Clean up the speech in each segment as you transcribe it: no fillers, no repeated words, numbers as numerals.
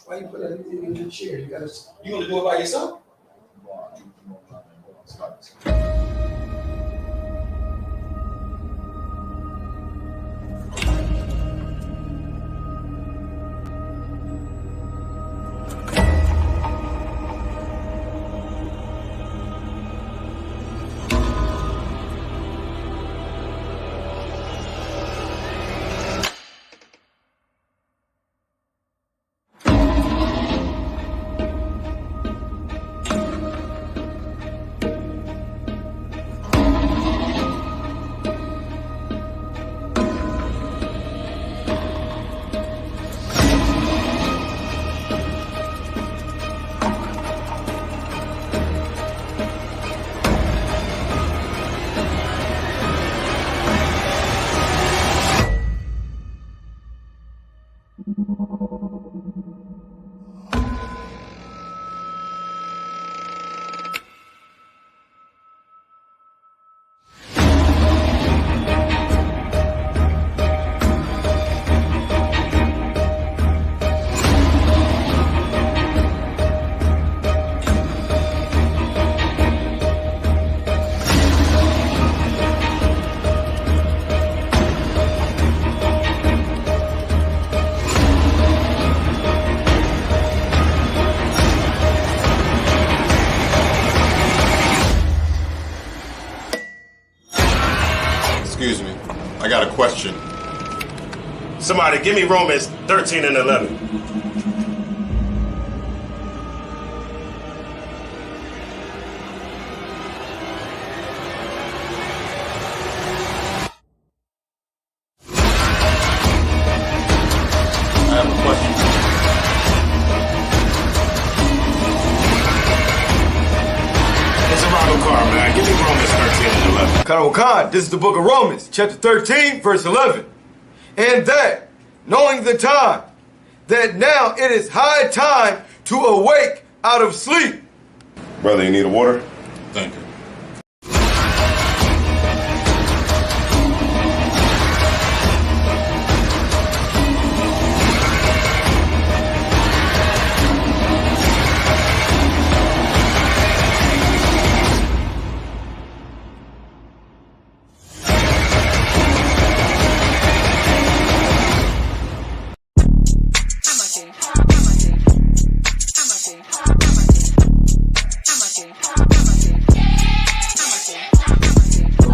Why you put everything in your chair? You gonna do it by yourself? Excuse me, I got a question. Somebody give me Romans 13 and 11. I have a question. It's a rival car, man. Give me Romans 13 and 11. Khan, this is the book of Romans, chapter 13, verse 11. And that, knowing the time, that now it is high time to awake out of sleep. Brother, you need a water? Thank you.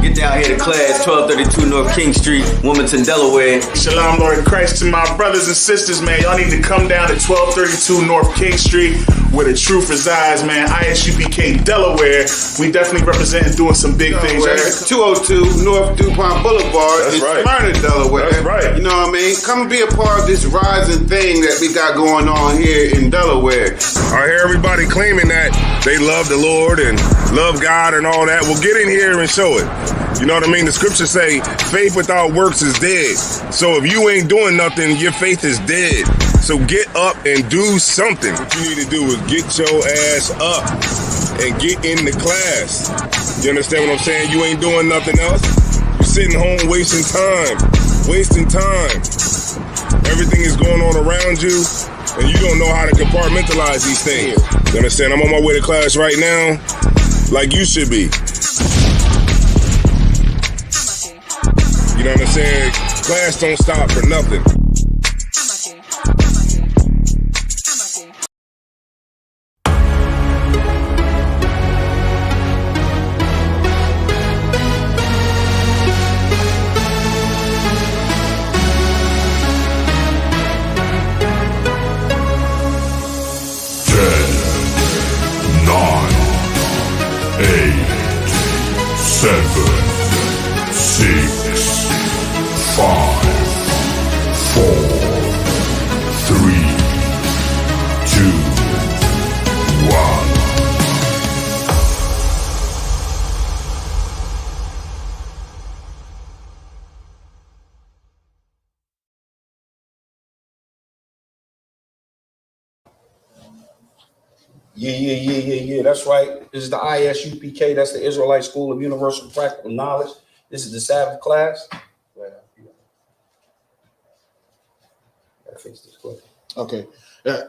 Get down here to class, 1232 North King Street, Wilmington, Delaware. Shalom, Lord in Christ, to my brothers and sisters, man. Y'all need to come down to 1232 North King Street, where the truth resides, man. ISUPK Delaware. We definitely representing doing some big things. 202 North DuPont Boulevard That's in right. Smyrna, Delaware. That's right. You know what I mean? Come and be a part of this rising thing that we got going on here in Delaware. I hear everybody claiming that they love the Lord and love God and all that. Well, get in here and show it. You know what I mean? The scriptures say faith without works is dead. So if you ain't doing nothing, your faith is dead. So get up and do something. What you need to do is get your ass up and get in the class. You understand what I'm saying? You ain't doing nothing else. You're sitting home wasting time. Wasting time. Everything is going on around you, and you don't know how to compartmentalize these things. You understand? I'm on my way to class right now, like you should be. You know what I'm saying? Class don't stop for nothing. Yeah. That's right. This is the ISUPK. That's the Israelite School of Universal Practical Knowledge. This is the Sabbath class. Gotta fix this quick. Okay.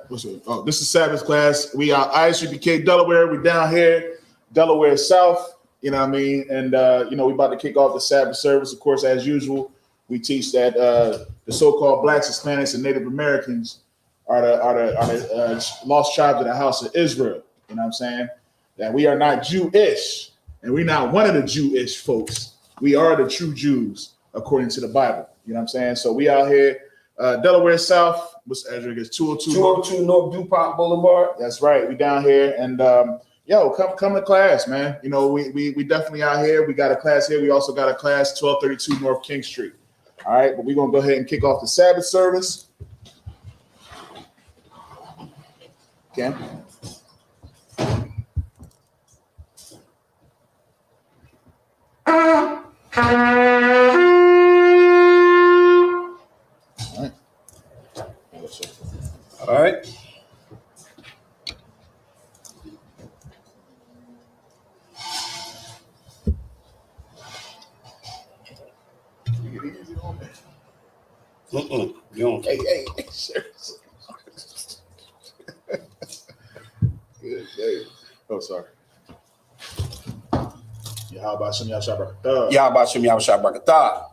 What's it? Oh, this is Sabbath Class. We are ISUPK Delaware. We're down here, Delaware South. You know what I mean? And, we're about to kick off the Sabbath service. Of course, as usual, we teach that the so-called Blacks, Hispanics, and Native Americans are the lost tribes of the house of Israel. You know what I'm saying? That we are not Jewish, and we're not one of the Jewish folks. We are the true Jews, according to the Bible. You know what I'm saying? So we out here, Delaware South. What's the address? 202 North DuPont Boulevard. That's right. We down here, and come to class, man. You know, we definitely out here. We got a class here. We also got a class 1232 North King Street. All right, but we're gonna go ahead and kick off the Sabbath service. Okay. All right. You don't. Hey, seriously. Good day. Oh, sorry. How about some y'all shop? Yeah, about Shem Yahweh Barakatah.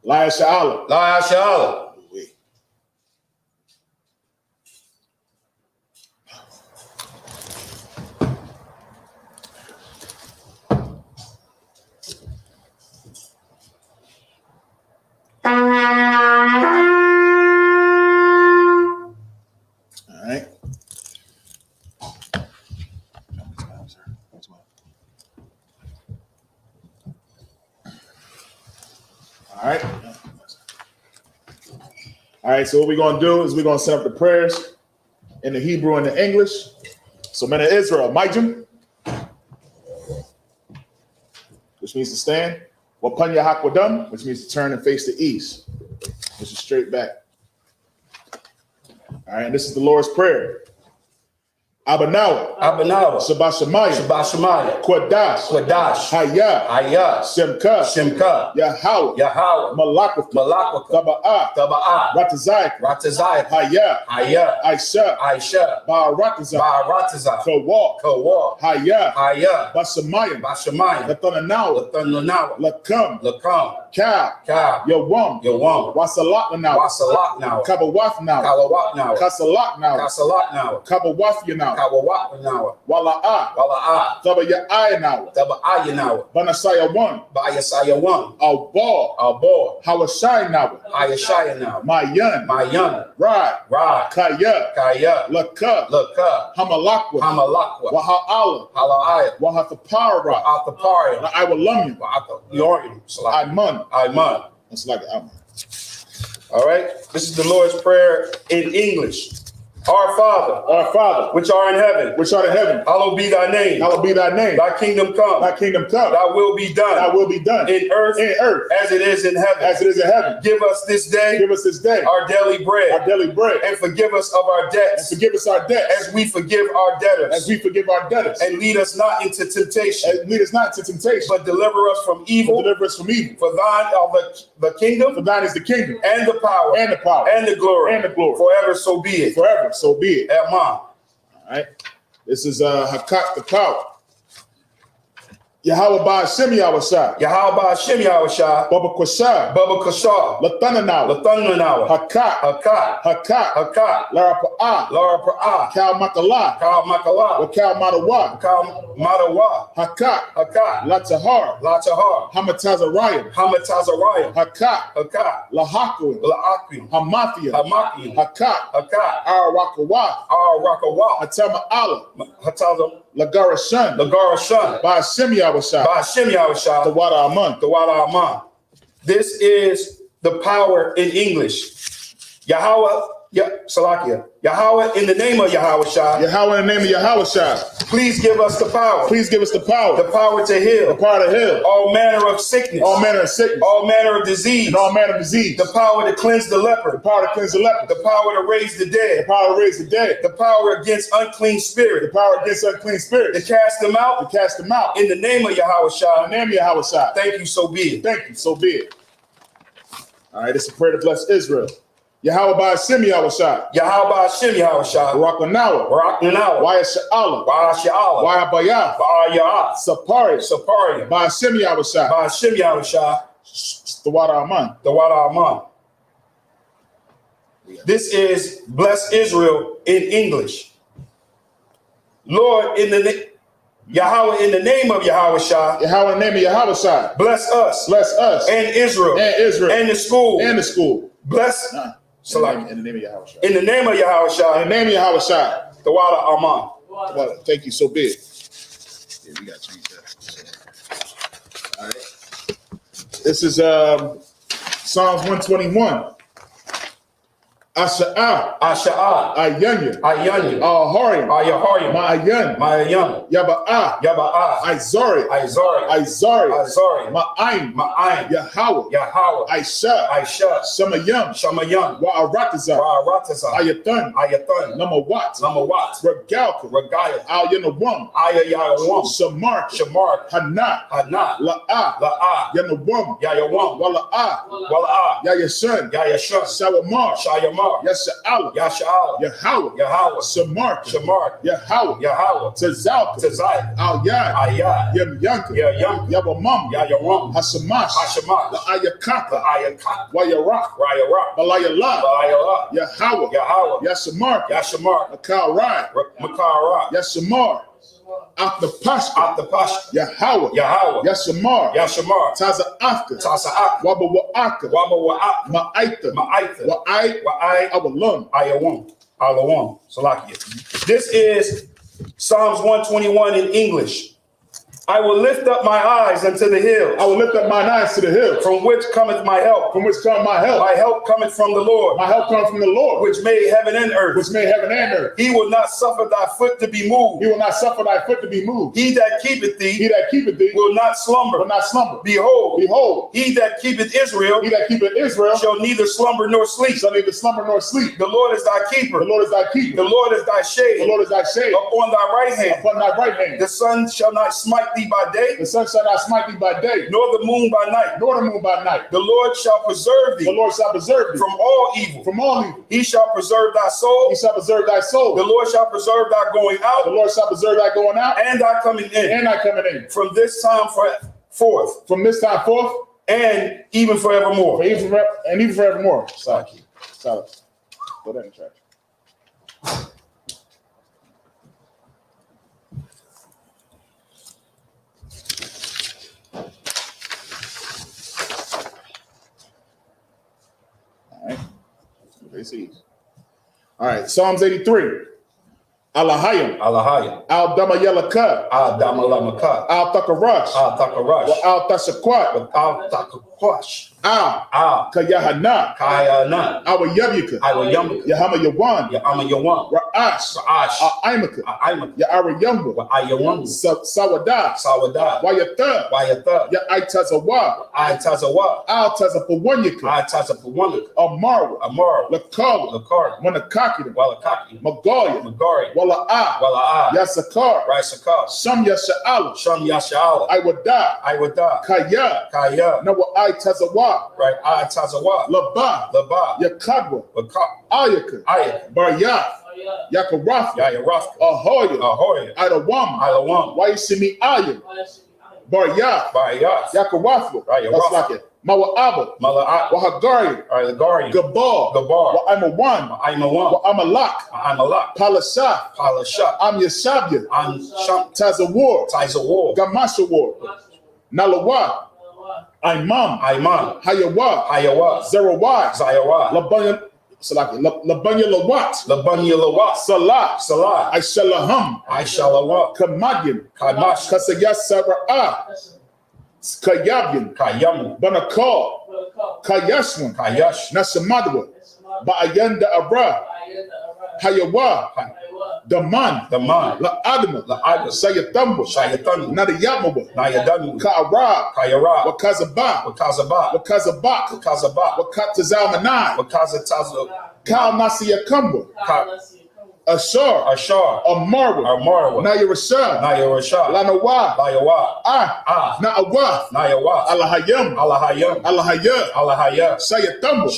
Laya Sha'ala. La Shalom. All right. All right, so what we're going to do is we're going to set up the prayers in the Hebrew and the English. So, men of Israel, Majum, which means to stand. Wapanya Hakwadam, which means to turn and face the east, which is straight back. All right, and this is the Lord's Prayer. Abanawa, Sabashamaya, Kwadash, Hayah, Simka, Yahweh, Malakwa, Taba'ah, Ratazai, Hayah, Aisha, Ba'aratazai, Kawah, Hayah, Basamayim, Latananawa, Lakam, Ka, Yawam, Wasalat now, Kabawaf now, Kasalat now, Kabawaf now. Wala'a, Tabaya now, Banasaya one, Albor, Hawashai now, Mayan, Ra, Kaya, Laka, Hamalakwa, Waha'ala, Wahathapara, Iman. That's like Amun. All right. This is the Lord's Prayer in English. Our Father, which art in heaven, hallowed be thy name. Thy kingdom come. Thy will be done. In earth as it is in heaven. Give us this day our daily bread. And forgive us of our debts. As we forgive our debtors. And lead us not into temptation. But deliver us from evil. For thine are the kingdom. For thine is the kingdom. And the power. And the glory. Forever so be it. So be it. Amen. All right. This is Hakat the power. Yahweh Ba'ashem Yahweh Baba Kwasha Latana Hakat Lara Pa'ah Kal Makala Wakal Madawa Hakat Latahar Hamatazarayim Hakat Lahaku Hamathia Hakat Arwakawa Hatama Allah Lagarashan Ba'ashem Yahweh the Wada Aman. This is the power in English. Yahweh in the name of Yahweh Shah. Please give us the power. The power to heal. All manner of sickness. All manner of disease. The power to cleanse the leper. The power to raise the dead. The power against unclean spirit. To cast them out. In the name of Yahweh Shah. Thank you, so be it. All right, it's a prayer to bless Israel. Yahweh by Hashem Yahushua. Yahweh Hashem Yahushua. Barak Nanawa. Barak Nanawa. Why Sha'ala. Why Sha'ala. Why Habayah. Why Sapari. Saparia. By Hashem Yahushua. By Hashem Yahushua. Tawada Aman. Tawada Aman. This is bless Israel in English. Lord, Yahweh, in the name of Yahushua. Yahweh, in the name of Yahushua. Bless us. Bless us. And Israel. And Israel. And the school. And the school. Bless. In the name of Yahushua. In the name of Yahushua. In the name of Yahushua. Tawada Aman. Well, thank you. So big. Yeah, we got to change that. All right. This is Psalms 121. Asha'ah. Asha'ah. Ayanya. Ayanya. Ahorim. Ayahorim. Ma'ayan. Ma'ayan. Yaba'ah. Yaba'ah. Izari. Izari. Izari. Izari. Ma'ayin. Ma'ayin. Yahweh. Yahweh. Aisha. Aisha. Shamayam. Shamayam. Wa'aratazah. Wa'aratazah. Ayatan. Ayatan. Namawat. Namawat. Regalka. Regaya. Al-Yanawam. Ayayawam. Shamar. Shamar. Hanat. Hanat. La'ah. La'ah. Yanawam. Yayawam. Wala'ah. Wala'ah. Yayashan. Yayashan. Shawamar. Shayamar. Yasha'ala. Yasha'al. Yahweh. Yahweh. Shamar. Shamar. Yahweh. Yahweh. Tazalka. Tazai. Al-Yad. Ayad. Yamyanka. Yamyanka. Yabamam. Yayawam. Hashamash. Hashamash. La'ayakaka. Ayakat. Wayarak. Rayarak. Balayala. Balayala. Yahweh. Yahweh. Yashamar. Yashamar. Makarai. Makara. Yashamar. Atapashka. Atapash. Yahweh. Yahweh. Yashamar. Yashamar. Taza Afka. Tasa'ak. Waba Wa'aka. Waba Wa'ak. Ma'aita. Ma'aita. Wa'ai. Wa'ai. Awalum. Ayawam. Alawam. Salakia. This is Psalms 121 in English. I will lift up my eyes unto the hills. I will lift up mine eyes to the hills. From which cometh my help? From which cometh my help? My help cometh from the Lord. My help comes from the Lord, which made heaven and earth. which made heaven and earth. He will not suffer thy foot to be moved. He will not suffer thy foot to be moved. He that keepeth thee, He that keepeth thee will not slumber. will not slumber. Behold, Behold, he that keepeth Israel he that keepeth Israel shall neither slumber nor sleep. shall neither slumber nor sleep. The Lord is thy keeper. The Lord is thy keeper. The Lord is thy shade. The Lord is thy shade Upon thy right hand. upon thy right hand. The sun shall not smite thee by day, The sun shall not smite thee by day, nor the moon by night. nor the moon by night. The Lord shall preserve The thee Lord shall preserve thee from all evil. from all evil. He shall preserve thy soul. He shall preserve thy soul. The Lord shall preserve thy going The out Lord shall preserve thy going out and thy coming in. and thy coming in. From this time forth, From this time forth, and even forevermore. and even forevermore. Sorry. Sorry. Go down and try. All right, Psalms 83. Alahayim. Alahayim. Al Damayelaka. Al Damalamaka. Al Takarash. Al Takarash. Al Tashakwat. Al Takakwash. Al Kayahana. Kayana. Al Yabyuka. Al Yamaka. Yahama Yawan. Yama Yawan. Ra'ash. Ra'ash. Al Imaka. Imaka. Ya'ara Yamba. Ayawan. Sawada. Sawada. Wayatha. Wayatha. Ya'itazawa. Tazawa. Al Tazapawanyaka. Tazapawanika. Amarwa. Amar. Lakala. Lakar. Wanakakida. Walakaki. Magaya. Magari. Wala'a. Wala'a. Yasakar. Raisakar. Sham Yasha'ala. Sham Yasha'ala. Iwada. Iwada. Kaya. Kaya. Nawa Tazawa. Right. Tazawa. Laba. Laba. Yakadwa. Bakak. Ayaka. Ayaka. Barya. Yakarafa. Yayarafka. Ahoya. Ahoya. Idawam. Ilawam. Waisimi Aya. Barya. Barayas. Yakarafa. Right, That's like it. Mawa'aba. Mala'at. Wahagari. Lagari. Gabar. Gabar. Wa'amawan. Aimawan. Wa'amalak. Amalak. Palasha. Palasha. Am Yashabya. An Sham. Tazawar. Tizawar. Gamashawar. Nalawa. Imam. Aiman. Hayawa. Hayawa. Zerawai. Zayawa. Labanya. Salaki. Labanya Lawat. Labanya Lawat. Salah. Salah. Aishalaham. Aishalawa. Kamadyan. Kamash. Kasayasara'a. Kayabyan. Kayamu. Banakal. Kayashwan. Kayash. Nasamadwa. Ba'ayanda Abra. Hayawa. Daman. Daman. La Adama. La Adama. Sayatamba. Shayatanu. Nadayamawa. Nayadanu. Ka'ara. Kayara. Wakazaba. Wakazaba. Wakazabak. Wakazaba. Wakatazalmanai. Wakazatazo. Kal Nasiyakamba. Ashar, Marwa, Naya Rashad, Lanawa, Na'awaf, Allahayam, Sayatambo,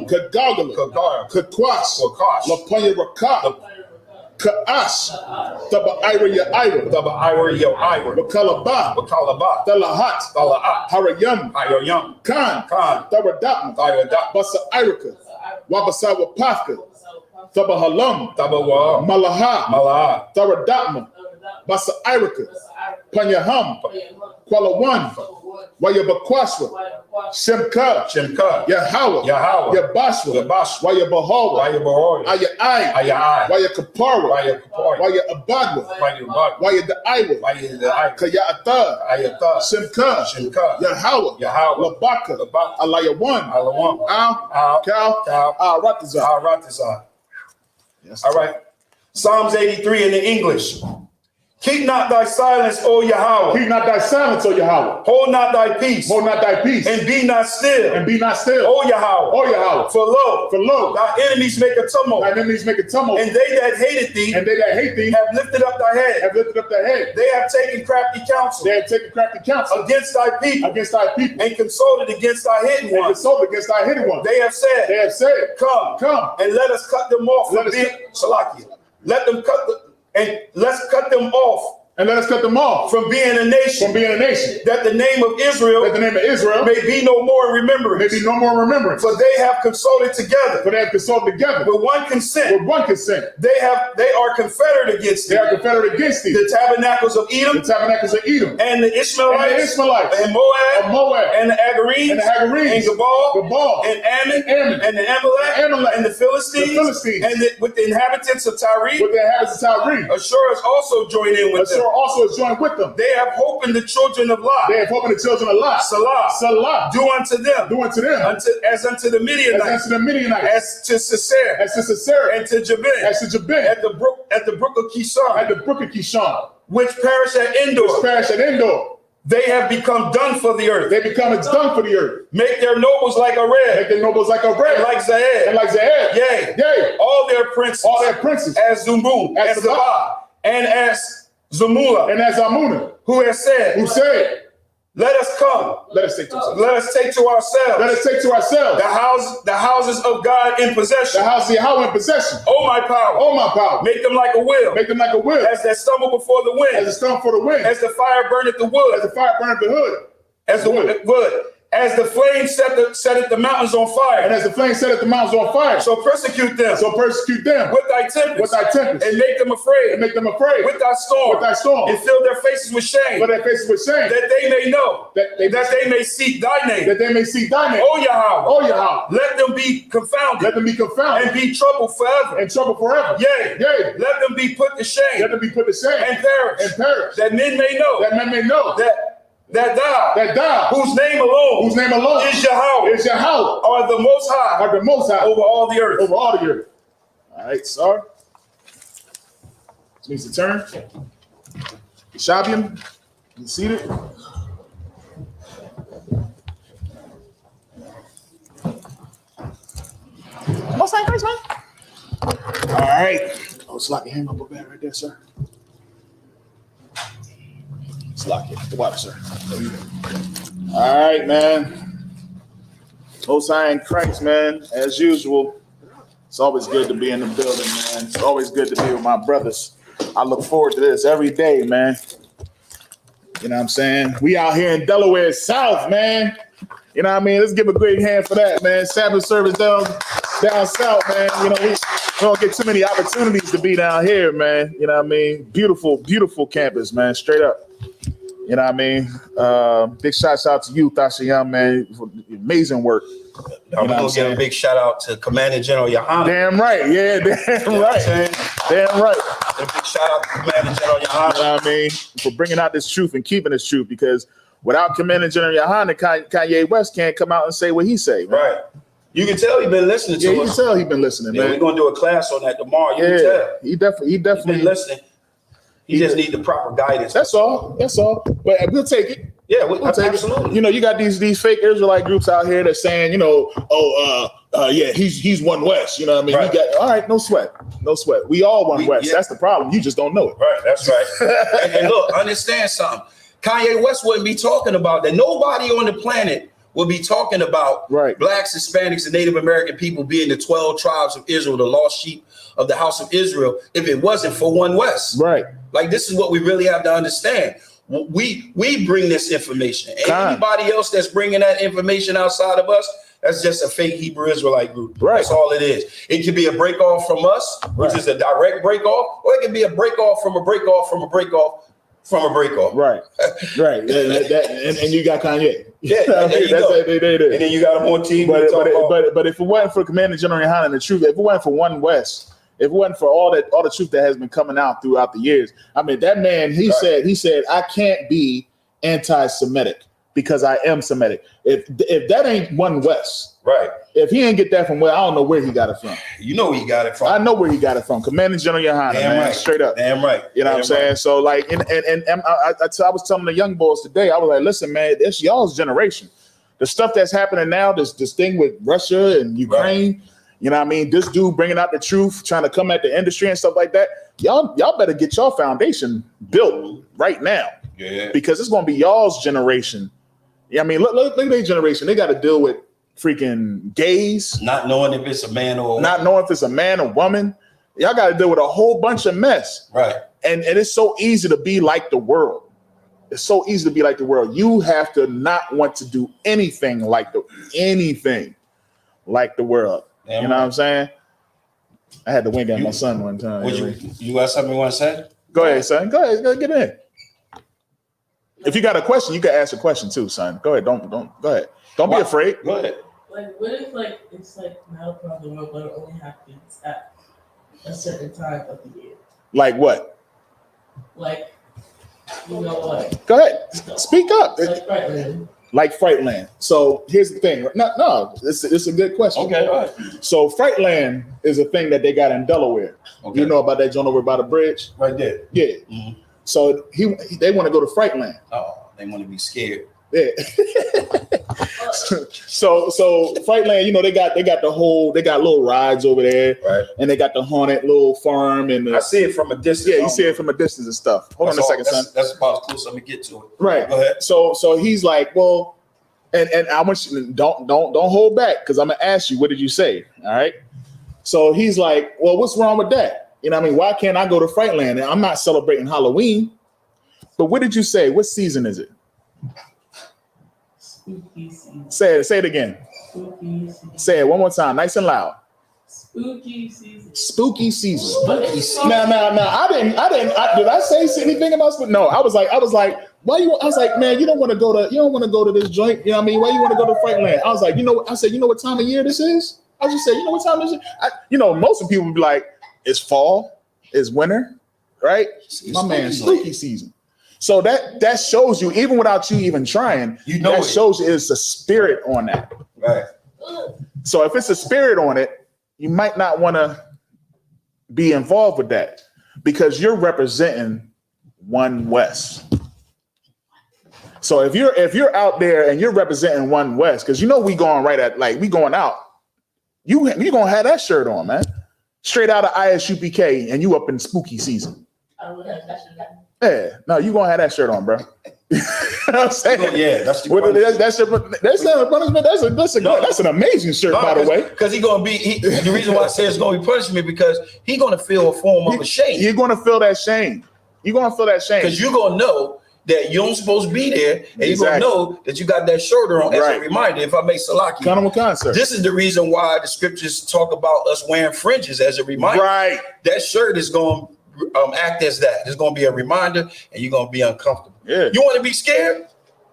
Kagagala, Kakwas, Lapanya Rakah, Ka'ash, Taba Ira, Bakalaba, Talahat, Harayam, Khan, Tabadatma, Basa Irika, Wabasawa Pafka, Tabahalam, Malaha, Tabadatma, Basa Irika, Panyaham, Kuala Wayabakwaswa, Shemka, Yahawa, Yabashwa, Wayabahawa, Ayai, Wayakapara, Wayabadwa, Wayadaiwa, Kayata, Shemka, Yahawa, Labaka, Alayawan, Al, Ratazar. All right. Psalms 83 in the English. Keep not thy silence, O Yahweh. Keep not thy silence, O Yahweh. Hold not thy peace. Hold not thy peace. And be not still. And be not still. O Yahweh. O Yahweh. For lo, thy enemies make a tumult. Thine enemies make a tumult. And they that hated thee, have lifted up thy head. They have taken crafty counsel. Against thy people. And consulted against thy hidden ones. They have said, Come, and let us cut them off from being Salakia. Let's cut them off. And let us cut them off from being a nation. That the name of Israel may be no more in remembrance. For they have consulted together. With one consent. They are confederate against thee. The tabernacles of Edom. And the Ishmaelites. And Moab. And the Agarim. And Gabal. And Ammon. And the Amalek. And the Philistines. And with the inhabitants of Tyre. Ashur is also joined in with them. Also is joined with them. They have hope in the children of Lot. Salah. Do unto them. As unto the Midianites. As to Sisera. And to Jabin. At the brook of Kishon. Which perish at Endor. They have become done for the earth. Make their nobles like a red. And like Zaed. Yea. All their princes. As Zumbun. As Zabah. And as Zamula, and as Amuna, who said, let us come. Let us take to ourselves. The houses of God in possession. Oh my power. Make them like a wheel. As they stumble before the wind. As the fire burneth the wood. As the wood. As the flame setteth the mountains on fire. So persecute them. With thy tempest. And make them afraid. With thy storm. And fill their faces with shame. That they may know. That they may seek thy name. O Yahweh. Let them be confounded. And be troubled forever. Yea. Let them be put to shame. And perish. That men may know. That thou, whose name alone is Yahweh, are the most high, over all the earth. All right, sir. This means the turn. Shabian, you seated. Most high first, man. All right. Oh, it's like a hang up a bed right there, sir. Lock it. The water, sir. All right, man. Most high in Christ, man. As usual, it's always good to be in the building, man. It's always good to be with my brothers. I look forward to this every day, man. You know what I'm saying? We out here in Delaware South, man. You know what I mean? Let's give a great hand for that, man. Sabbath service down south, man. You know, we don't get too many opportunities to be down here, man. You know what I mean? Beautiful, beautiful campus, man. Straight up. You know what I mean? Big shouts out to you, Tasha Young, man, for amazing work. I'm going to give a big shout out to Commander General Yohana. Damn right. Yeah, damn right. Damn right. A big shout out to Commander General Yohana. You know what I mean? For bringing out this truth and keeping this truth, because without Commander General Yohana, Kanye West can't come out and say what he say, man. Right. You can tell he's been listening to us. You can tell he's been listening, man. We're going to do a class on that tomorrow. You can tell. He definitely been listening. He just need the proper guidance. That's all. But we'll take it. Yeah, we'll take absolutely. You know, you got these fake Israelite groups out here that's saying, you know, yeah, he's one West. You know what I mean? Right. He got all right, no sweat. We all one West. Yeah. That's the problem. You just don't know it. Right, that's right. and look, understand something. Kanye West wouldn't be talking about that. Nobody on the planet will be talking about blacks, Hispanics, and Native American people being the 12 tribes of Israel, the lost sheep of the house of Israel, if it wasn't for one West. Right. Like, this is what we really have to understand. We bring this information. Anybody else that's bringing that information outside of us, that's just a fake Hebrew Israelite group. Right. That's all it is. It could be a break off from us, which is a direct break off, or it can be a break off from a break off from a break off from a break off. Right. Right. And you got Kanye. Yeah. And then you got him on team. But if it wasn't for Commander General Yohanan, the truth, if it wasn't for One West, if it wasn't for all the truth that has been coming out throughout the years, I mean, that man, he said, I can't be anti-Semitic because I am Semitic. If that ain't One West, right? If he ain't get that from where, I don't know where he got it from. You know where he got it from. I know where he got it from. Commander General Yohanan, man, right. Straight up. Damn right. You know what I'm saying? Right. So like, and I was telling the young boys today, I was like, listen, man, it's y'all's generation. The stuff that's happening now, this thing with Russia and Ukraine. Right. You know what I mean? This dude bringing out the truth, trying to come at the industry and stuff like that. Y'all better get your foundation built right now. Yeah. Because it's going to be y'all's generation. Yeah, I mean, look at their generation. They got to deal with freaking gays. Not knowing if it's a man or a woman. Not knowing if it's a man or woman. Y'all got to deal with a whole bunch of mess. Right. And it's so easy to be like the world. It's so easy to be like the world. You have to not want to do anything like the world. Damn, you know what I'm saying? I had to wink at my son one time. You got something you want to say? Go ahead, son. Go ahead, get in. If you got a question, you can ask a question too, son. Go ahead. Don't go ahead. Don't be afraid. Go ahead. Like, what if it's now part of the world, but it only happens at a certain time of the year? Like what? Like, you know what? Go ahead. Speak up. Like Frightland. Like Frightland. So here's the thing. No, it's a good question. Okay, all right. So Frightland is a thing that they got in Delaware. Okay. You know about that joint over by the bridge? Right there. Yeah. Mm-hmm. So they want to go to Frightland. Oh, they want to be scared. Yeah. so Frightland, you know, they got little rides over there, right? And they got the haunted little farm, and I see it from a distance. Yeah, you see it from a distance and stuff. Hold on a second, son. That's about as close as I'm gonna get to it. Right. Go ahead. So he's like, well, and I want you to don't hold back, because I'm gonna ask you, what did you say? All right. So he's like, well, what's wrong with that? You know what I mean? Why can't I go to Frightland? And I'm not celebrating Halloween. But what did you say? What season is it? Spooky season. Say it again. Spooky season. Say it one more time, nice and loud. Spooky season. Spooky season. Spooky season. Now, I didn't. Did I say anything about spooky? No, I was like, why you? I was like, man, you don't want to go to this joint. You know what I mean? Why you want to go to Frightland? I was like, you know what time of year this is? I just said, you know what time this is? Most of people would be like, it's fall, it's winter, right? My man, spooky season. So that shows you, even without you even trying, that shows you it's a spirit on that. Right. So if it's a spirit on it, you might not want to be involved with that, because you're representing One West. So if you're out there and you're representing One West, because we going we going out, you gonna have that shirt on, man. Straight out of ISUPK, and you up in spooky season. I would have that shirt on. Yeah, no, you gonna have that shirt on, bro. You know what I'm saying? Yeah, that's not a punishment. That's an amazing shirt, by the way. Because the reason why I say it's gonna be punishment, because he's gonna feel a form of shame. You're gonna feel that shame. Because you're gonna know that you don't supposed to be there, and you're gonna know that you got that shirt on as a reminder. If I make Salaki, this is the reason why the scriptures talk about us wearing fringes as a reminder. Right, that shirt is going to act as that. It's going to be a reminder, and you're going to be uncomfortable. Yeah, you want to be scared?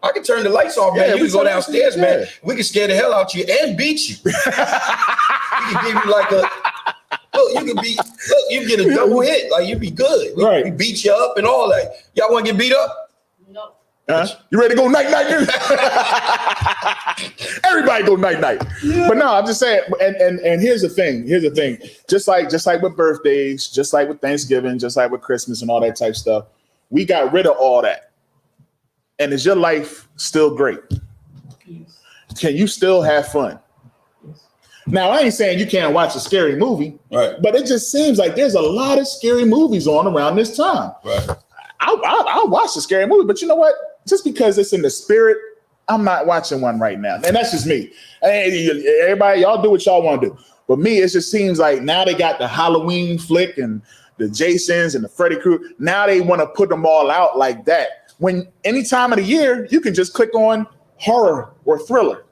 I can turn the lights off, man. You can go downstairs, man. We can scare the hell out you and beat you. We can give you like a. Look, you get a double hit. Like, you be good. We beat you up and all that. Y'all want to get beat up? No. You ready to go night? Everybody go night. Yeah. But no, I'm just saying. And here's the thing. Just like with birthdays, just like with Thanksgiving, just like with Christmas and all that type stuff, we got rid of all that. And is your life still great? Yes. Can you still have fun? Yes. Now, I ain't saying you can't watch a scary movie, Right. but it just seems like there's a lot of scary movies on around this time. Right. I'll watch a scary movie, but you know what? Just because it's in the spirit, I'm not watching one right now. And that's just me. Everybody, y'all do what y'all want to do. But me, it just seems like now they got the Halloween flick and the Jasons and the Freddy Krueger. Now they want to put them all out like that. When any time of the year, you can just click on horror or thriller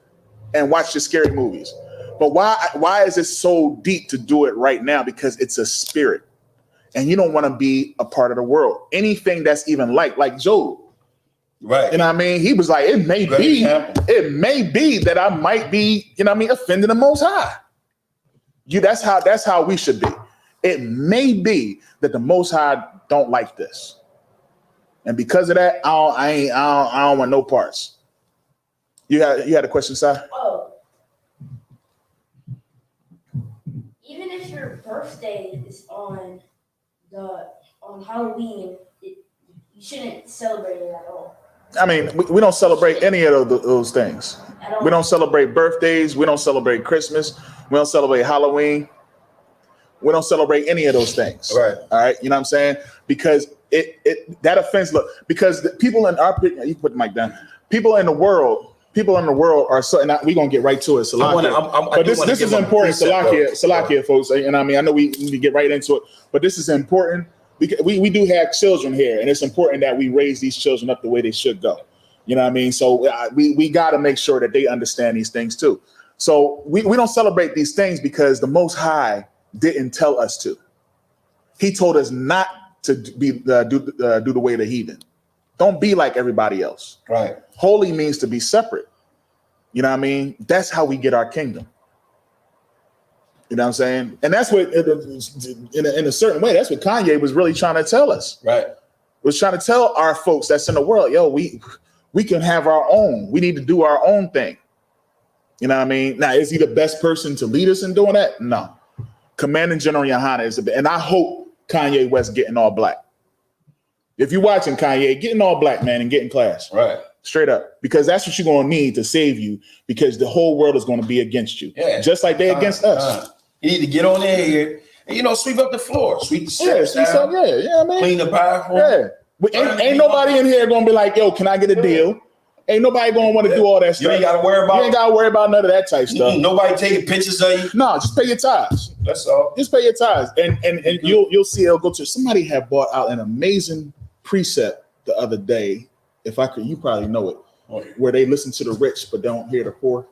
and watch the scary movies. But why is it so deep to do it right now? Because it's a spirit. And you don't want to be a part of the world. Anything that's even like Job. Right. You know what I mean? He was like, it may be that I might be, you know what I mean, offending the Most High. That's how we should be. It may be that the Most High don't like this. And because of that, I don't want no parts. You had a question, Si? Oh. Even if your birthday is on Halloween, you shouldn't celebrate it at all. I mean, we don't celebrate any of those things. We don't celebrate birthdays. We don't celebrate Christmas. We don't celebrate Halloween. We don't celebrate any of those things. Right. All right. You know what I'm saying? Because that offense, look, because the people in our, you put the mic down. People in the world are so, and we're gonna get right to it. Salakia. But this is important, Salakia, folks. And I mean, I know we need to get right into it, but this is important. We do have children here, and it's important that we raise these children up the way they should go. You know what I mean? So we got to make sure that they understand these things too. So we don't celebrate these things because the Most High didn't tell us to. He told us not to do the way of the heathen. Don't be like everybody else. Right. Holy means to be separate. You know what I mean? That's how we get our kingdom. You know what I'm saying? And that's what, in a certain way, that's what Kanye was really trying to tell us. Right. Was trying to tell our folks that's in the world, yo, we can have our own. We need to do our own thing. You know what I mean? Now, is he the best person to lead us in doing that? No. Commanding General Yohana is and I hope Kanye West getting all black. If you're watching Kanye, getting all black, man, and get in class. Right. Straight up. Because that's what you're going to need to save you, because the whole world is going to be against you. Yeah. Just like they're against us. You need to get on there here and, sweep up the floor, sweep the steps down, man. Clean the bathroom. Yeah. Ain't nobody in here going to be like, yo, can I get a deal? Ain't nobody going to want to do all that stuff. You ain't got to worry about none of that type stuff. Nobody taking pictures of you. No, just pay your tithes. That's all. Just pay your tithes. And you'll see it'll go to, somebody had bought out an amazing precept the other day. If I could, you probably know it, where they listen to the rich but don't hear the poor.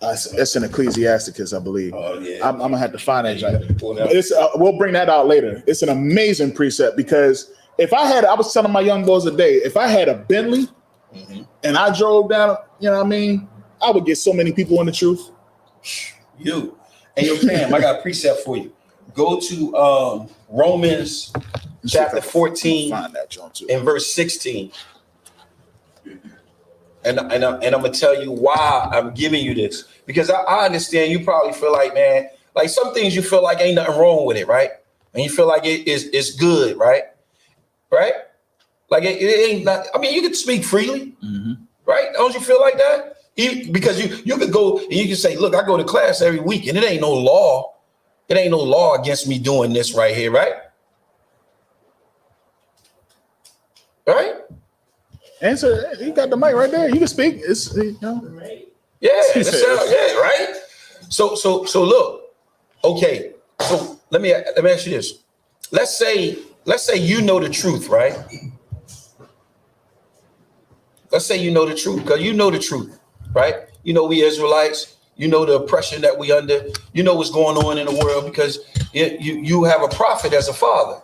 It's in Ecclesiasticus, I believe. Oh, yeah. I'm gonna have to find that. We'll bring that out later. It's an amazing precept, because I was telling my young boys today, if I had a Bentley and I drove down, you know what I mean, I would get so many people in the truth. You. And yo, Cam, I got a precept for you. Go to Romans chapter 14 find that John too. and verse 16. And I'm gonna tell you why I'm giving you this, because I understand you probably feel like, man, like some things you feel like ain't nothing wrong with it, right? And you feel like it's good, right? Right? Like it ain't not. I mean, you can speak freely, right? Don't you feel like that? Because you could go and you can say, look, I go to class every week, and it ain't no law. It ain't no law against me doing this right here, right? Right? Answer. You got the mic right there. You can speak. It's right. Yeah, right. So look. Okay. So let me ask you this. Let's say you know the truth, right? Let's say you know the truth, because you know the truth, right? You know we Israelites. You know the oppression that we under. You know what's going on in the world, because you have a prophet as a father,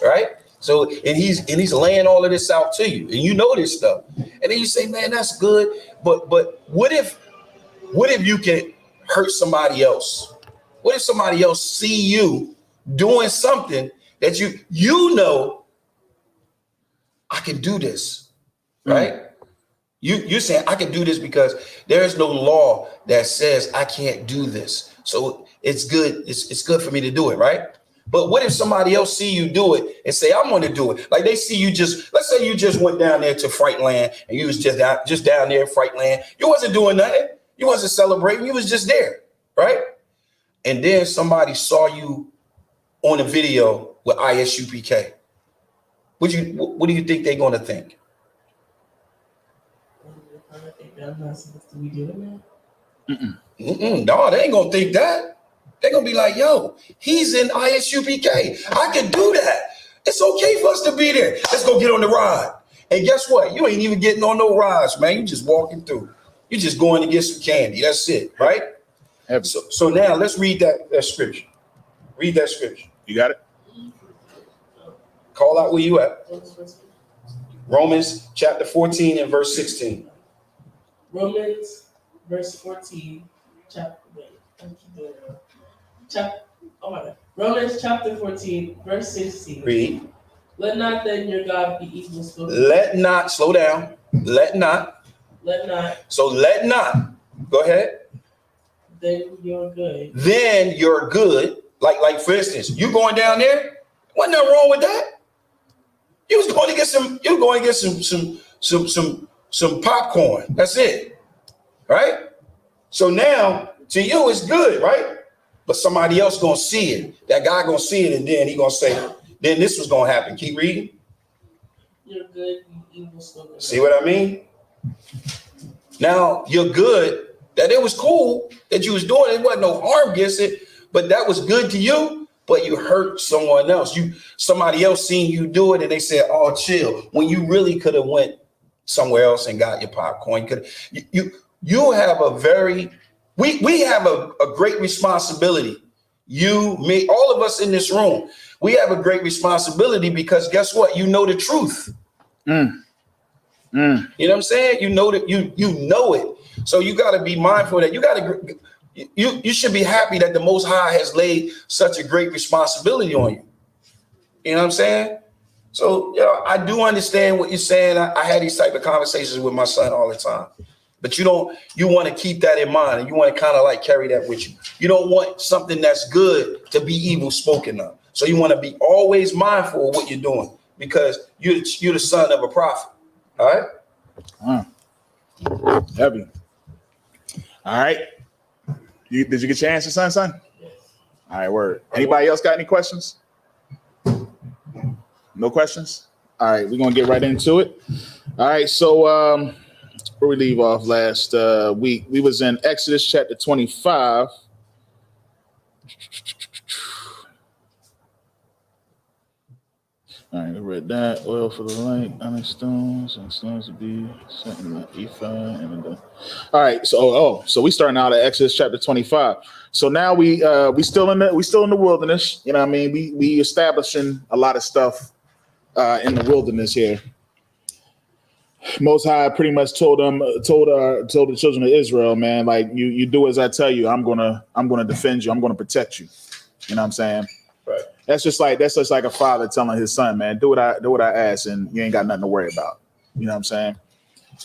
right? So and he's laying all of this out to you, and you know this stuff, and then you say, man, that's good, but what if you can hurt somebody else? What if somebody else see you doing something that you know I can do this, right? You're saying I can do this because there is no law that says I can't do this, so it's good. It's good for me to do it, right? But what if somebody else see you do it and say, I'm going to do it? Like they see you let's say you just went down there to Fright Land and you was just down there in Fright Land. You wasn't doing nothing. You wasn't celebrating. You was just there, right? And then somebody saw you on a video with ISUPK. What do you think they're going to think? I think I'm not supposed to be doing that. No, they ain't going to think that. They're going to be like, yo, he's in ISUPK. I can do that. It's okay for us to be there. Let's go get on the ride. And guess what? You ain't even getting on no rides, man. You just walking through. You just going to get some candy. That's it, right? So now let's read that scripture. Read that scripture. You got it? Call out where you at. Romans chapter 14 and verse 16. Romans verse 14. Romans chapter 14, verse 16. Read. Let not then your God be evil spoken. Let not, slow down. Let not. Let not. So let not. Go ahead. Then you're good. Then you're good. Like for instance, you going down there? Wasn't nothing wrong with that. You was going to get some. You were going to get some popcorn. That's it, right? So now to you it's good, right? But somebody else gonna see it. That guy gonna see it, and then he gonna say, then this was gonna happen. Keep reading. You're good, you evil spoken. See what I mean? Now you're good. That it was cool that you was doing it. It wasn't no harm against it, but that was good to you. But you hurt someone else. Somebody else seen you do it, and they said, "Oh, chill." When you really could have went somewhere else and got your popcorn. You have a very we have a great responsibility. You, me, all of us in this room, we have a great responsibility because guess what? You know the truth. You know what I'm saying? You know that you know it. So you got to be mindful that you should be happy that the Most High has laid such a great responsibility on you. You know what I'm saying? So, I do understand what you're saying. I had these type of conversations with my son all the time. But you want to keep that in mind, and you want to kind of like carry that with you. You don't want something that's good to be evil spoken of. So you want to be always mindful of what you're doing because you're the son of a prophet. All right? Heavy. All right. Did you get your answer, son? Yes. All right, word. Anybody else got any questions? No questions? All right, we're going to get right into it. All right, so where we leave off last week, we was in Exodus chapter 25. All right, we read that. Oil for the light, onyx stones, and stones to be set in the ephod. All right, so we starting out at Exodus chapter 25. So now we still in the wilderness. You know what I mean? We establishing a lot of stuff in the wilderness here. Most High pretty much told the children of Israel, man, like you do as I tell you. I'm gonna defend you. I'm gonna protect you. You know what I'm saying? Right. That's just like a father telling his son, man, do what I ask, and you ain't got nothing to worry about. You know what I'm saying?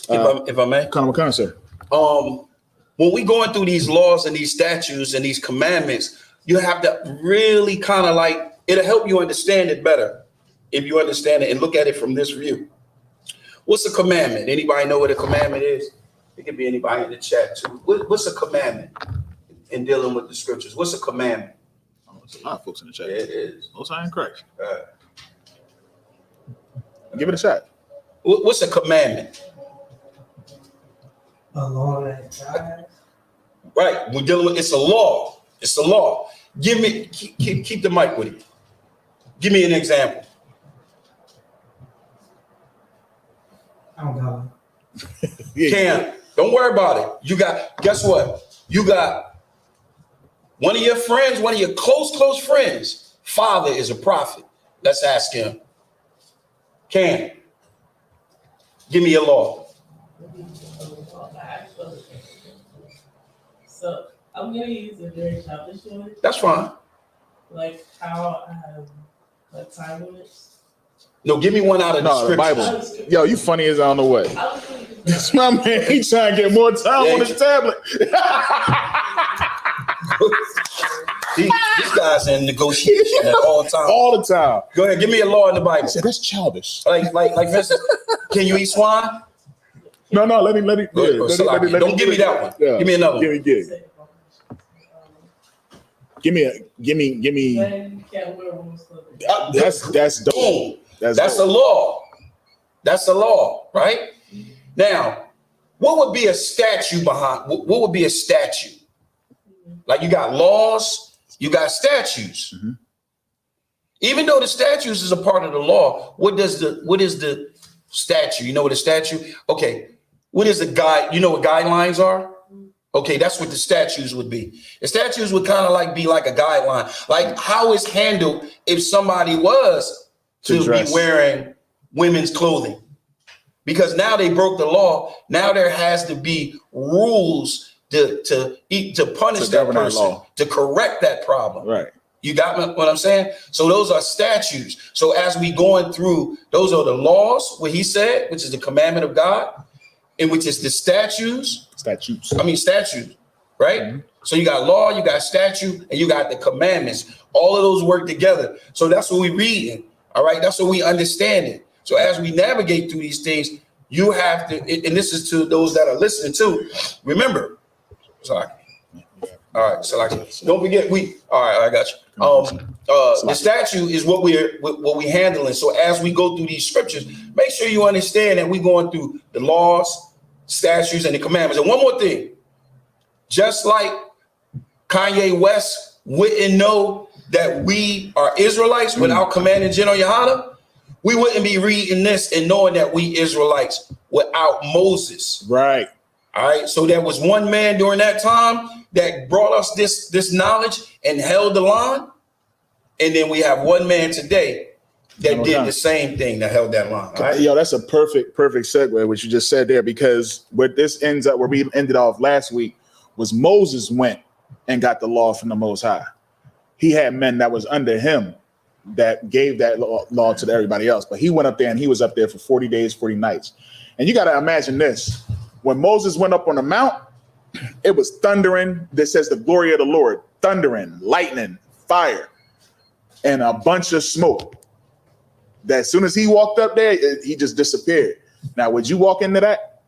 If I may, come on, sir. When we going through these laws and these statutes and these commandments, you have to really kind of like it'll help you understand it better if you understand it and look at it from this view. What's a commandment? Anybody know what a commandment is? It could be anybody in the chat too. What's a commandment in dealing with the scriptures? What's a commandment? Oh, there's a lot of folks in the chat. Yeah, it is. Most High in Christ. Give it a shot. What's a commandment? A law that God. Right. We're dealing with it's a law. It's a law. Give me keep the mic with you. Give me an example. Oh God. Cam, don't worry about it. Guess what? You got one of your friends, one of your close friends. Father is a prophet. Let's ask him. Cam, give me a law. So I'm gonna use a very childish one. That's fine. Like how I have like time limits. No, give me one out of the Bible. Yo, you funny as I don't know what. That's my man. He trying to get more time on his tablet. These guys in negotiation at all times. All the time. Go ahead, give me a law in the Bible. I said, that's childish. Like for instance, can you eat swine? No, let him. Go ahead, Salakia. Don't give me that one. Yeah. Give me another one. Give me. Then you can't wear women's clothing. That's dope. Boom. That's dope. a law. That's a law, right? Now, what would be a statue behind? What would be a statue? Like you got laws, you got statutes. Mm-hmm. Even though the statutes is a part of the law, what is the statute? You know what a statute? Okay, what is the guide? You know what guidelines are? Okay, that's what the statutes would be. The statutes would kind of like be like a guideline, like how it's handled if somebody was to be wearing women's clothing. Because now they broke the law. Now there has to be rules to punish that person, to correct that problem. Right. You got what I'm saying? So those are statutes. So as we going through, those are the laws, what he said, which is the commandment of God, and which is the statutes, right? Mm-hmm. So you got law, you got statute, and you got the commandments. All of those work together. So that's what we reading. All right. That's what we understand it. So as we navigate through these things, you have to, and this is to those that are listening too. Remember, sorry. All right, so like, don't forget all right, I got you. The statute is what we handling. So as we go through these scriptures, make sure you understand that we're going through the laws, statutes, and the commandments. And one more thing, just like Kanye West wouldn't know that we are Israelites without commanding General Yohana, we wouldn't be reading this and knowing that we Israelites without Moses. Right. All right. So there was one man during that time that brought us this knowledge and held the line. And then we have one man today that did the same thing, that held that line. Right? Yo, that's a perfect segue, what you just said there, because what this ends up, where we ended off last week, was Moses went and got the law from the Most High. He had men that was under him that gave that law to everybody else. But he went up there and he was up there for 40 days, 40 nights. And you got to imagine this. When Moses went up on the mount, it was thundering. This says the glory of the Lord, thundering, lightning, fire, and a bunch of smoke. That as soon as he walked up there, he just disappeared. Now, would you walk into that?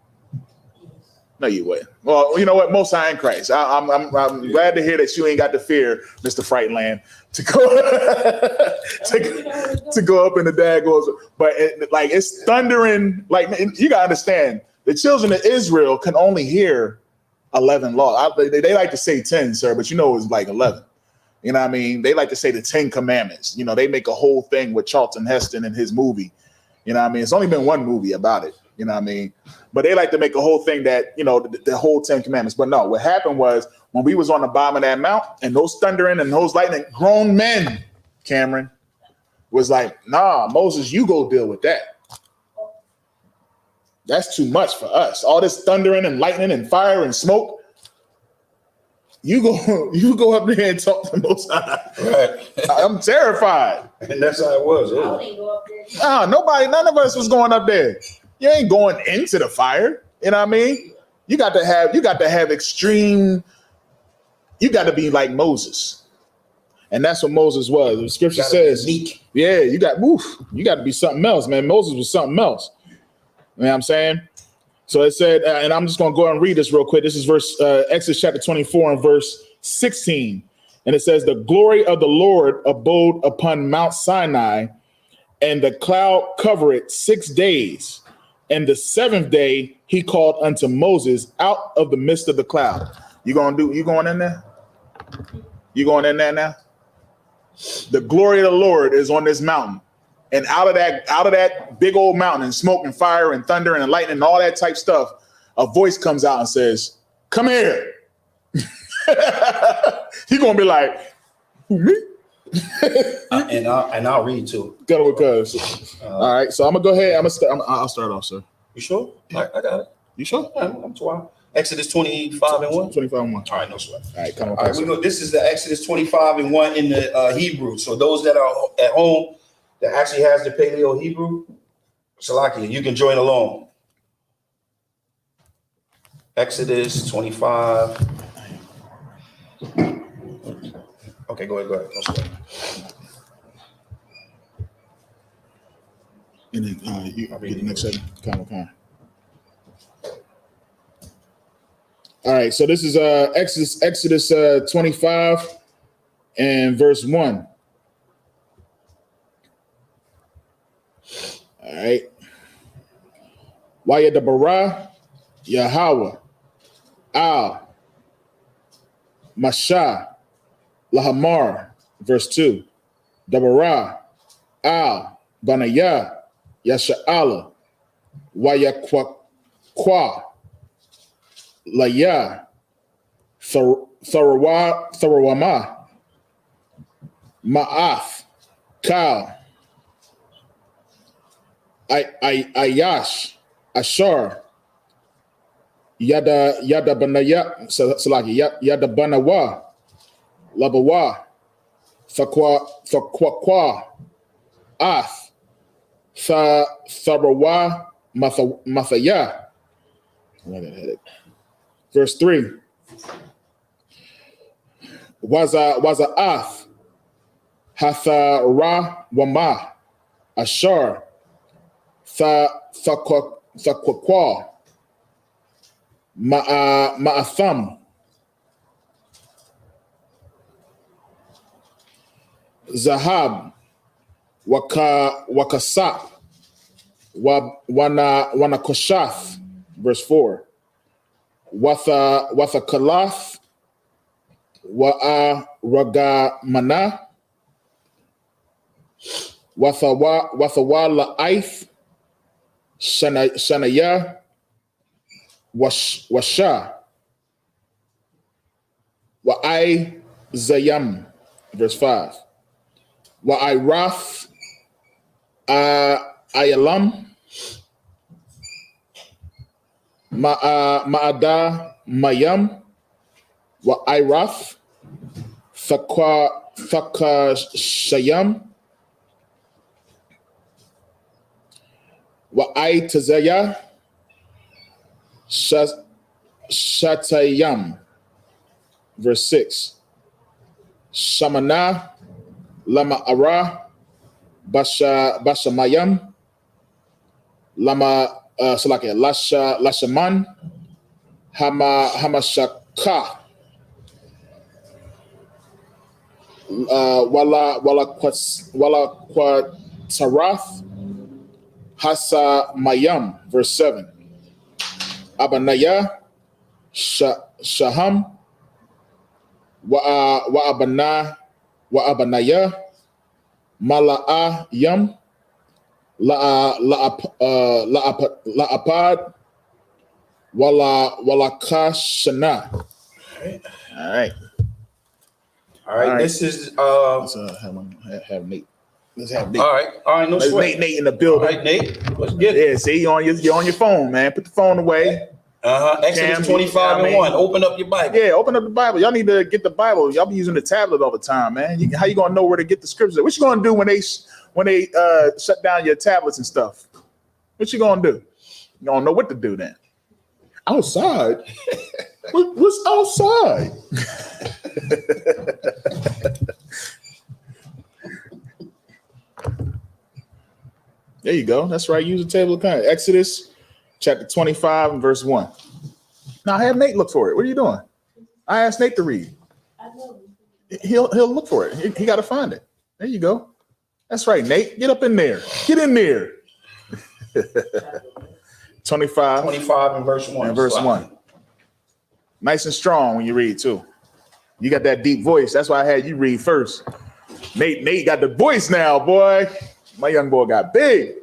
No, you wouldn't. Well, you know what? Most High in Christ. I'm glad to hear that you ain't got the fear, Mr. Frightland, to go to go up in the daggos. But it's thundering. Like, you gotta understand, the children of Israel can only hear 11 laws. They like to say 10, sir, but you know it's like 11. You know what I mean? They like to say the 10 commandments. You know, they make a whole thing with Charlton Heston and his movie. You know what I mean? It's only been one movie about it. You know what I mean? But they like to make a whole thing that, you know, the whole 10 commandments. But no, what happened was when we was on the bottom of that mount and those thundering and those lightning, grown men, Cameron, was like, nah, Moses, you go deal with that. That's too much for us. All this thundering and lightning and fire and smoke. You go up there and talk to the Most High. Right. I'm terrified. And that's how it was. None of us was going up there. You ain't going into the fire. You know what I mean? You got to have extreme. You got to be like Moses, and that's what Moses was. The scripture says, "Yeah, you got to be something else, man." Moses was something else. You know what I'm saying? So it said, and I'm just going to go and read this real quick. This is Exodus chapter 24 and verse 16. And it says, the glory of the Lord abode upon Mount Sinai, and the cloud covered it 6 days. And the seventh day he called unto Moses out of the midst of the cloud. You going in there? You going in there now? The glory of the Lord is on this mountain. And out of that big old mountain and smoke and fire and thunder and lightning and all that type stuff, a voice comes out and says, come here. He's going to be like, who, me? and I'll read too. Got it because. All right, so I'm going to go ahead. I'll start off, sir. You sure? I got it. You sure? I'm 12. Exodus 25 and 1? 25 and 1. All right, no sweat. All right, come on. All right, we go. This is the Exodus 25 and 1 in the Hebrew. So those that are at home that actually has the Paleo Hebrew, Salakia, you can join along. Exodus 25. Okay, go ahead. No sweat. And then you get the next segment. Come on. All right, so this is Exodus 25 and verse 1. All right. Wayadabara Yahweh Al Masha Lahamar, verse 2. Dabara Al Banaya Yasha'ala Wayakwa Laya Tharawama Ma'ath Kal Ayash Ashar Yada Banaya Salaki Yada Banawa Labawa Fakwa Ath Tharawa Mathaya. Verse 3. Waza Ath Hathara Wama Ashar Thakwa Ma'atham Zahab Wakasap Wana Koshath, verse 4. Watha Kalath Wa'a Ragamana Wathawala Aith Shanaya Washa Wa'ai Zayam, verse 5. Wa'ai Rath Ayalam Ma'ada Mayam Wa'ai Rath Thaka Shayam Wa'ai Tazaya Shatayam, verse 6. Shamana Lama Ara Bashamayam Lama Lashaman Hamashaka Wala Kwatarath Hasa Mayam, verse 7. Abanaya Shaham Abanaya Mala'a Yam La'apad Walakashana. All right. This is Let's have Nate. Let's have Nate. All right, no sweat. Nate in the building. All right, Nate, let's get it. Yeah, see, you're on your phone, man. Put the phone away. Exodus 25 and 1. Open up your Bible. Yeah, open up the Bible. Y'all need to get the Bible. Y'all be using the tablet all the time, man. How you gonna know where to get the scriptures? What you gonna do when they shut down your tablets and stuff? What you gonna do? You don't know what to do then. Outside? What's outside? There you go. That's right. Use the table of contents. Exodus chapter 25 and verse 1. Now I have Nate look for it. What are you doing? I asked Nate to read. He'll look for it. He got to find it. There you go. That's right, Nate. Get up in there. Get in there. 25 and verse 1. And verse 1. Nice and strong when you read too. You got that deep voice. That's why I had you read first. Nate got the voice now, boy. My young boy got big.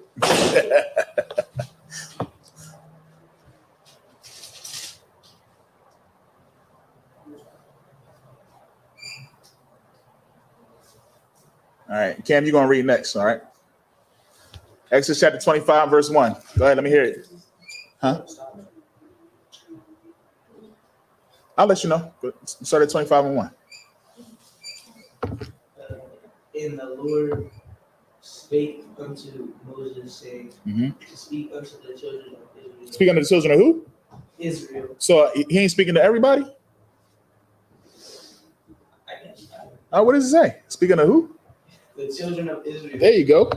All right, Cam, you're gonna read next, all right? Exodus chapter 25, verse 1. Go ahead, let me hear it. Huh? I'll let you know. Start at 25 and 1. And the Lord spake unto Moses, saying, to speak unto the children of Israel. Speak unto the children of who? Israel. So he ain't speaking to everybody? What does it say? Speaking of who? The children of Israel. There you go.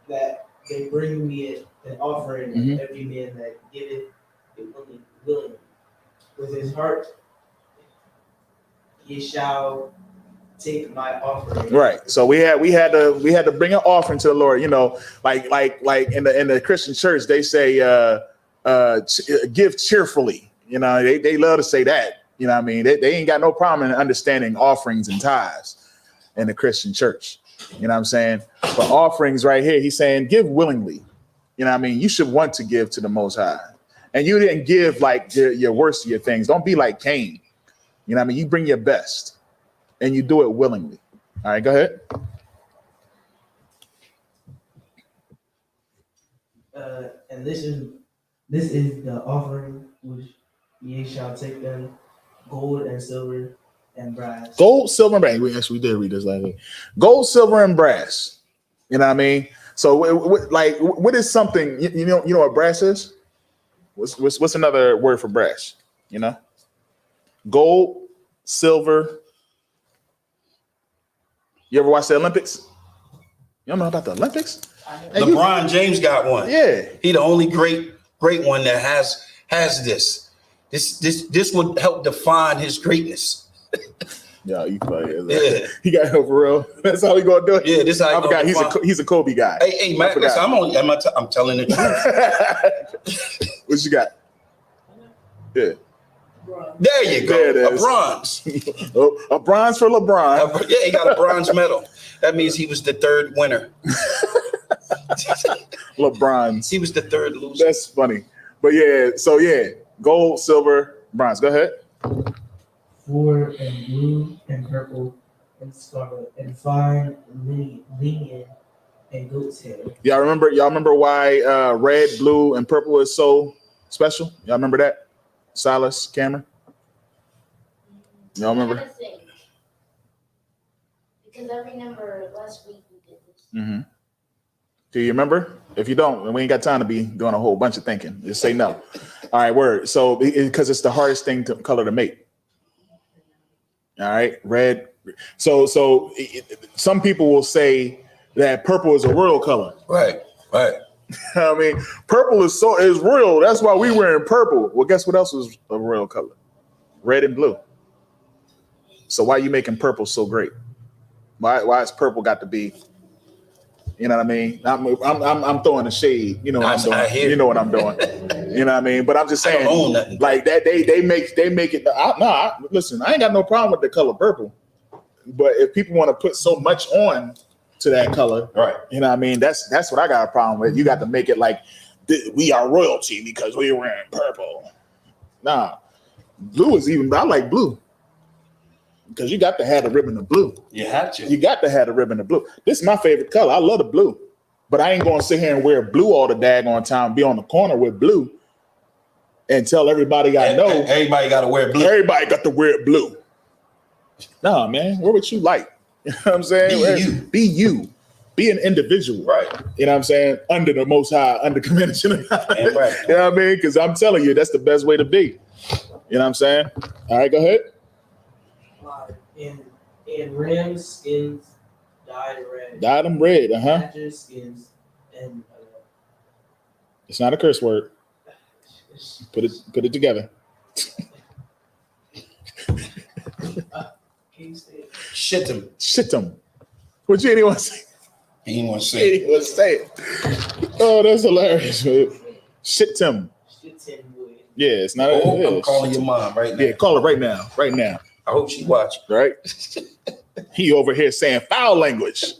That they bring me an offering, every man that giveth it willingly. with his heart, he shall take my offering. Right. So we had to bring an offering to the Lord. You know, like in the Christian church, they say give cheerfully. You know, they love to say that. You know what I mean? They ain't got no problem in understanding offerings and tithes in the Christian church. You know what I'm saying? But offerings right here, he's saying give willingly. You know what I mean? You should want to give to the Most High. And you didn't give like your worst of your things. Don't be like Cain. You know what I mean? You bring your best and you do it willingly. All right, go ahead. And this is the offering which ye shall take them, gold and silver and brass. Gold, silver, and brass. We did read this last week. Gold, silver, and brass. You know what I mean? So, what is something? You know what brass is? What's another word for brass? You know, gold, silver. You ever watch the Olympics? You don't know about the Olympics? LeBron James got one. Yeah, he the only great one that has this. This would help define his greatness. Yeah, you play. Yeah, he got it for real. That's how he gonna do it. Yeah, this how I forgot. He's a Kobe guy. Hey, Matt, listen, I'm telling the truth. What you got? Yeah. There you go. There it A is. bronze. A bronze for LeBron. Yeah, he got a bronze medal. That means he was the third winner. LeBron's. He was the third loser. That's funny. But yeah, so yeah, gold, silver, bronze. Go ahead. For and blue and purple and scarlet and fine linen and goat's hair. Y'all remember why red, blue, and purple is so special? Y'all remember that? Silas, Cameron? Y'all remember? Because I remember last week we did this. Mm-hmm. Do you remember? If you don't, we ain't got time to be doing a whole bunch of thinking. Just say no. All right, word. So because it's the hardest color to make. All right, red. So some people will say that purple is a royal color. Right. I mean, purple is royal. That's why we wearing purple. Well, guess what else is a royal color? Red and blue. So why are you making purple so great? Why is purple got to be? You know what I mean? I'm throwing a shade. You know what I'm doing. You know what I'm doing. You know what I mean? But I'm just saying, like that they make it. Listen, I ain't got no problem with the color purple. But if people want to put so much on to that color, right? You know what I mean? That's what I got a problem with. You got to make it like we are royalty because we're wearing purple. Nah, blue is even. I like blue. Because you got to have the ribbon of blue. You have to. You got to have the ribbon of blue. This is my favorite color. I love the blue. But I ain't going to sit here and wear blue all the daggone time, be on the corner with blue and tell everybody I know. Everybody got to wear blue. Everybody got to wear blue. Nah, man. Wear what you like. You know what I'm saying? Be you. Be an individual. Right. You know what I'm saying? Under the Most High, under convention. Right. You know what I mean? Because I'm telling you, that's the best way to be. You know what I'm saying? All right, go ahead. And ram skins dyed red. Dyed them red, Badger skins and it's not a curse word. Put it together. Shit them. Shit them. What you anyone say? He didn't want to say it. Say it. Oh, that's hilarious. Man. Shit them. Yeah, it's not. I'm calling your mom right now. Yeah, call her right now. Right now. I hope she watching. Right? He over here saying foul language.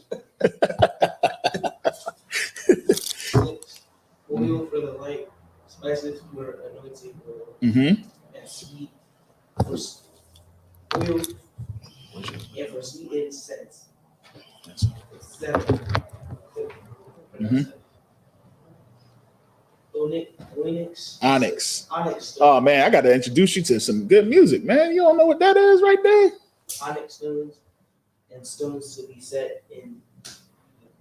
Oil for the light, spices for anointing oil, and sweet for oil, and for sweet incense. Onyx. Oh man, I got to introduce you to some good music, man. You don't know what that is right there? Onyx stones and stones to be set in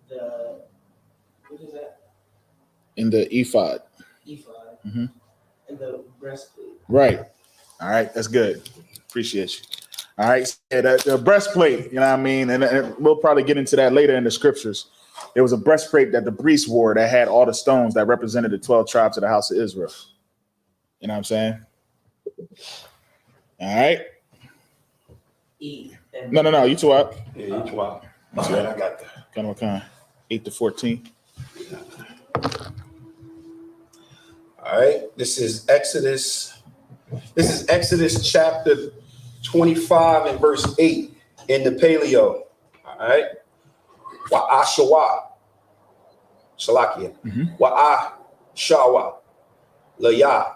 the what is that? In the ephod. And the breastplate. Right. All right, that's good. Appreciate you. All right, yeah, the breastplate, you know what I mean? And we'll probably get into that later in the scriptures. There was a breastplate that the priests wore that had all the stones that represented the 12 tribes of the house of Israel. You know what I'm saying? All right. Eat. No. You two out. Yeah, each one. All right, I got that. Kind. 8 to 14. All right. This is Exodus chapter 25 and verse 8 in the Paleo. All right. Wa'ashawa. Salakia. Wa'ashawa. Laya.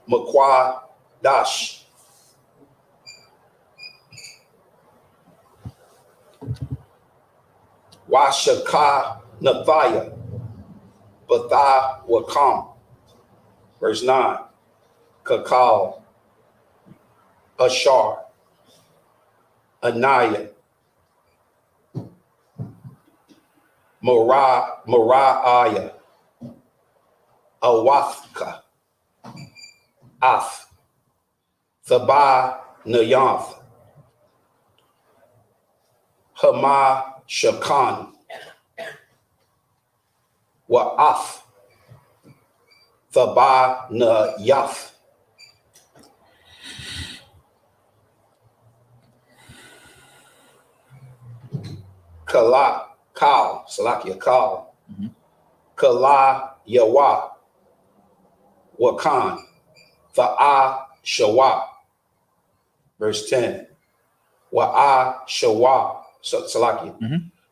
Makwa Dash. Washaka Nathaya. Batha Wakam. Verse 9. Kakal. Ashar. Anaya. Moriah. Awathka. Af. Thabah Nayath. Hama Shakan. Wa'af. Thabah Nayath. Salakia Kal. Kala Yawa. Wakan. Fa'a Shawa. Verse 10. Wa'a Shawa. Salakia.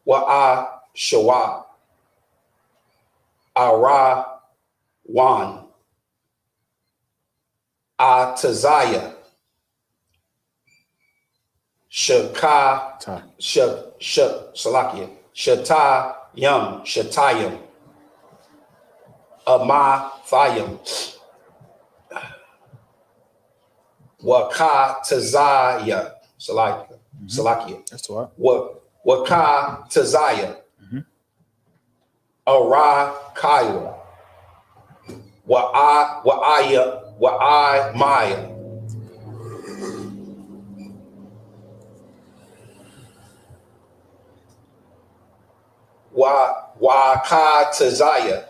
Wa'a Shawa. Ara Wan. Atazaya. Shaka. Salakia. Shatayim. Amathayim. Wakatazaya. Salakia. That's what. Wakatazaya. Ara Kaiwa. Wa'ai Maya. Wa Tazaya.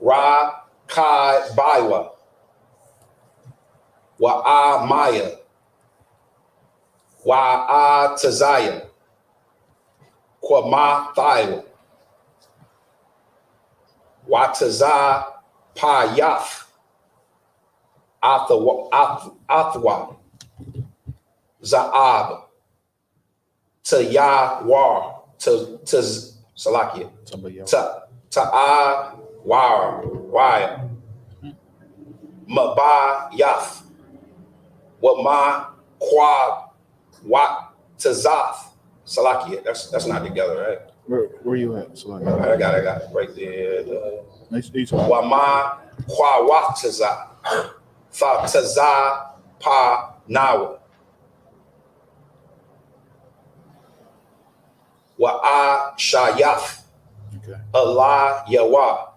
Ra Kai Baiwa. Wa'a Maya. Wa'a Tazaya. Kwama Thaiwa. Wataza Payath. Athwa. Za'ab. Tayawar. Salakia. Ta'awar. Raya. Mabayath. Wama Kwa. Wat Tazath. Salakia. That's not together, right? Where you at? Salakia. I got it right there. Nice. Wama Kwa Wat Taza. Fa Taza Pa Nawa. Wa'a Shayath. Allah Yawa.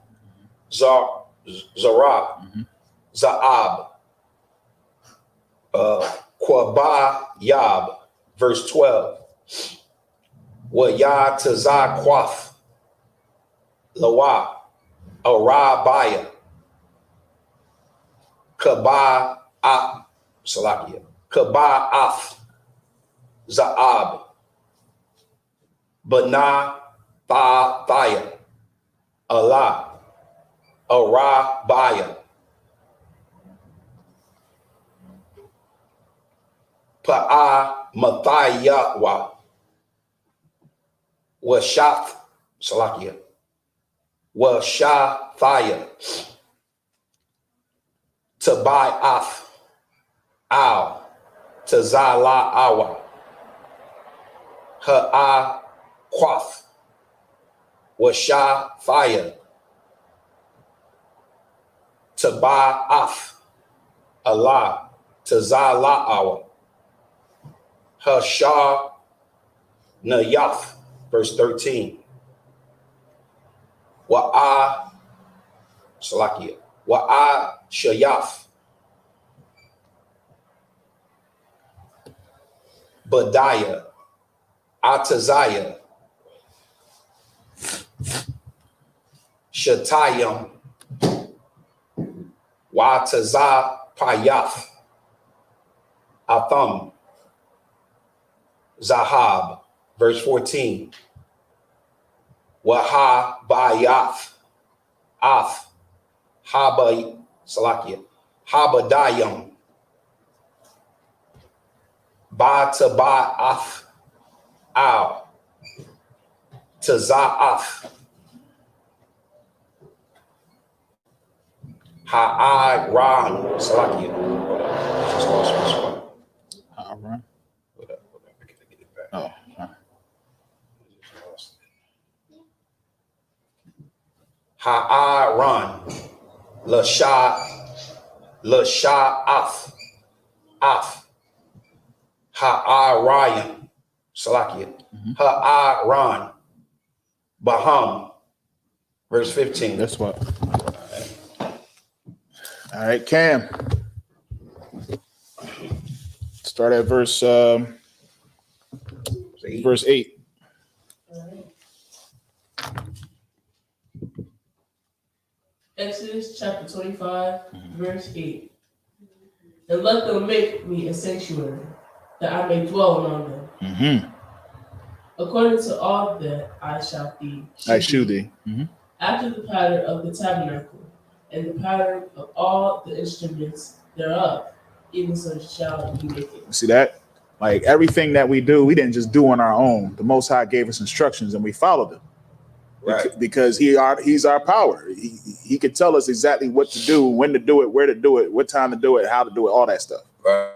Zara. Za'ab. Kwaba Yab. Verse 12. Wa'ya Taza Quath. Lawa. Arabaya. Kaba Salakia. Kaba Af. Za'ab. Bana Thaya. Allah. Arabaya. Pa'a Mathayawa. Washath. Salakia. Washathaya. Tabai Al. Tazala Awa. Ha'a Quath. Washathaya. Taba'af. Allah. Tazala Awa. Hashah Nayath. Verse 13. Wa'a Salakia. Wa'a Shayath. Badiah. Atazaya. Shatayim. Wa'atazah Payath, Atham, Zahab, verse 14. Wahabayath, Ath, Salakia, Habadayam, Ba-Taba'ath, Al, Taza'ath, Ha'aran, Salakia. Hold up. Just lost my spot. Aaron. Hold up. I gotta get it back. Oh. Just lost it. Ha'aran, Lasha'ath, Af, Ha'arayan, Salakia, Ha'aran, Baham, verse 15. That's what. All right, Cam. Start at verse 8. Exodus chapter 25, verse 8. And let them make me a sanctuary, that I may dwell among them. Mm-hmm. According to all that I shall be. Mm-hmm. After the pattern of the tabernacle, and the pattern of all the instruments thereof, even so shall you make it. See that? Like everything that we do, we didn't just do on our own. The Most High gave us instructions and we followed them. Right. Because he's our power. He could tell us exactly what to do, when to do it, where to do it, what time to do it, how to do it, all that stuff. Right.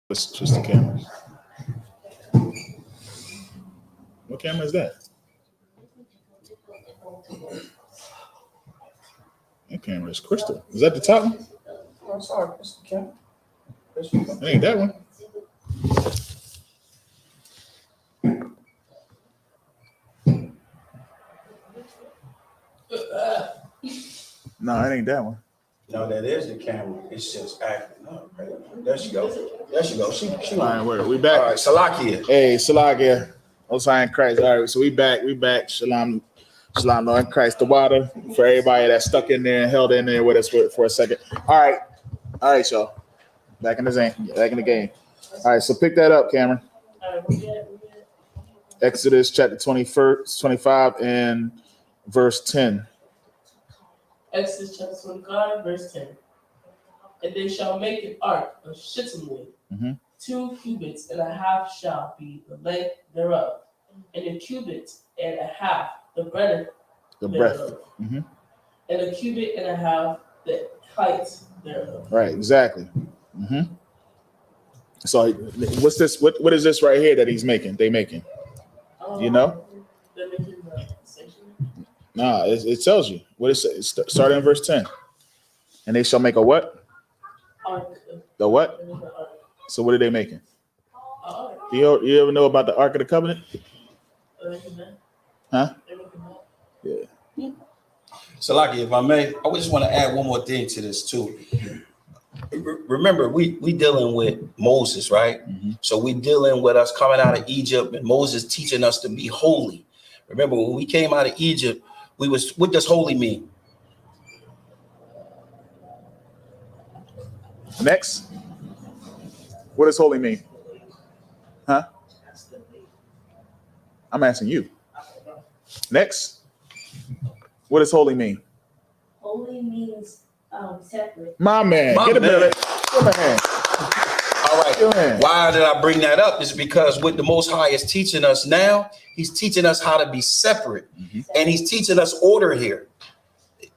Let's twist the cameras. What camera is that? That camera is crystal. Is that the top one? I'm sorry, that's the camera. It ain't that one. No, it ain't that one. No, that is the camera. It's just acting up. Right? There she go. There she go. She All right, we back. All right, Salakia. Hey, Salakia. Most High in Christ. All right, so we back. Shalom, Lord in Christ. The water for everybody that's stuck in there and held in there with us for a second. All right, y'all. Back in the game. All right, so pick that up, Cameron. Exodus chapter 25 and verse 10. Exodus chapter 25, verse 10. And they shall make an ark of shittim wood. 2 cubits and a half shall be the length thereof, and a cubit and a half the breadth thereof, and a cubit and a half the height thereof. Right, exactly. So what's this? What is this right here that he's making? They making? You know? They're making the section. Nah, it tells you what it says. Starting in verse 10. And they shall make a what? Ark. The what? So what are they making? Do you ever know about the Ark of the Covenant? Huh? Yeah. Salaki, if I may, I just want to add one more thing to this too. Remember, we dealing with Moses, right? So we dealing with us coming out of Egypt and Moses teaching us to be holy. Remember, when we came out of Egypt, what does holy mean? Next. What does holy mean? Huh? I'm asking you. Next. What does holy mean? Holy means separate. My man. Get a minute. Give him a hand. All right. Why did I bring that up? Is because what the Most High is teaching us now, he's teaching us how to be separate. And he's teaching us order here.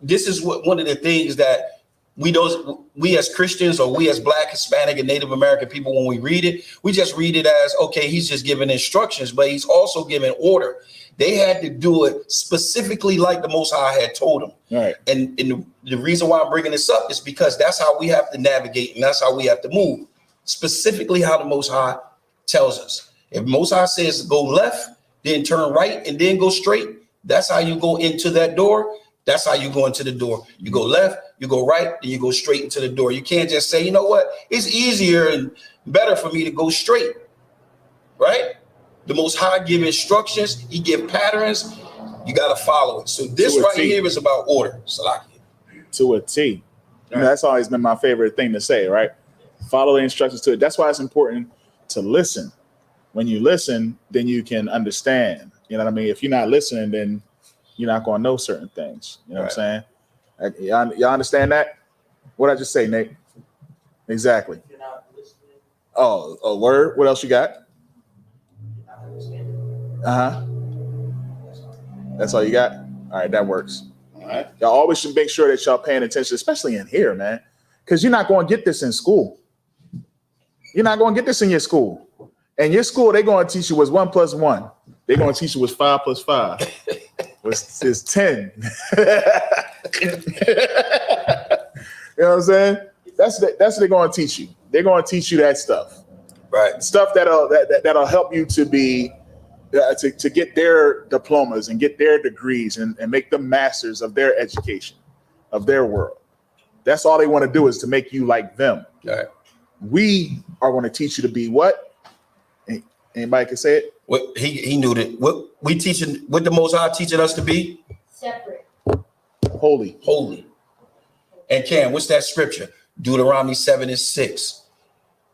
This is one of the things that we as Christians, or we as Black, Hispanic, and Native American people, when we read it, we just read it as, okay, he's just giving instructions, but he's also giving order. They had to do it specifically like the Most High had told them. Right. And the reason why I'm bringing this up is because that's how we have to navigate, and that's how we have to move. Specifically how the Most High tells us. If Most High says go left, then turn right, and then go straight, that's how you go into that door. That's how you go into the door. You go left, you go right, then you go straight into the door. You can't just say, you know what? It's easier and better for me to go straight, right? The Most High give instructions. He give patterns. You got to follow it. So this right here is about order. Salaki. To a T. You know, that's always been my favorite thing to say, right? Follow the instructions to it. That's why it's important to listen. When you listen, then you can understand. You know what I mean? If you're not listening, then you're not going to know certain things. You know what I'm saying? Y'all understand that? What did I just say, Nate? Exactly. Oh, a word? What else you got? That's all you got? All right, that works. All right. Y'all always should make sure that y'all paying attention, especially in here, man. Because you're not going to get this in school. You're not going to get this in your school. In your school, they're going to teach you what's 1 + 1. They're going to teach you what's 5 + 5. It's 10. You know what I'm saying? That's what they're going to teach you. They're going to teach you that stuff, right? Stuff that'll help you to be to get their diplomas and get their degrees and make them masters of their education, of their world. That's all they want to do, is to make you like them. Right. We are going to teach you to be what? Anybody can say it? What he knew that. What we teaching? What the Most High teaching us to be? Separate. Holy. Holy. And Cam, what's that scripture? Deuteronomy 7:6.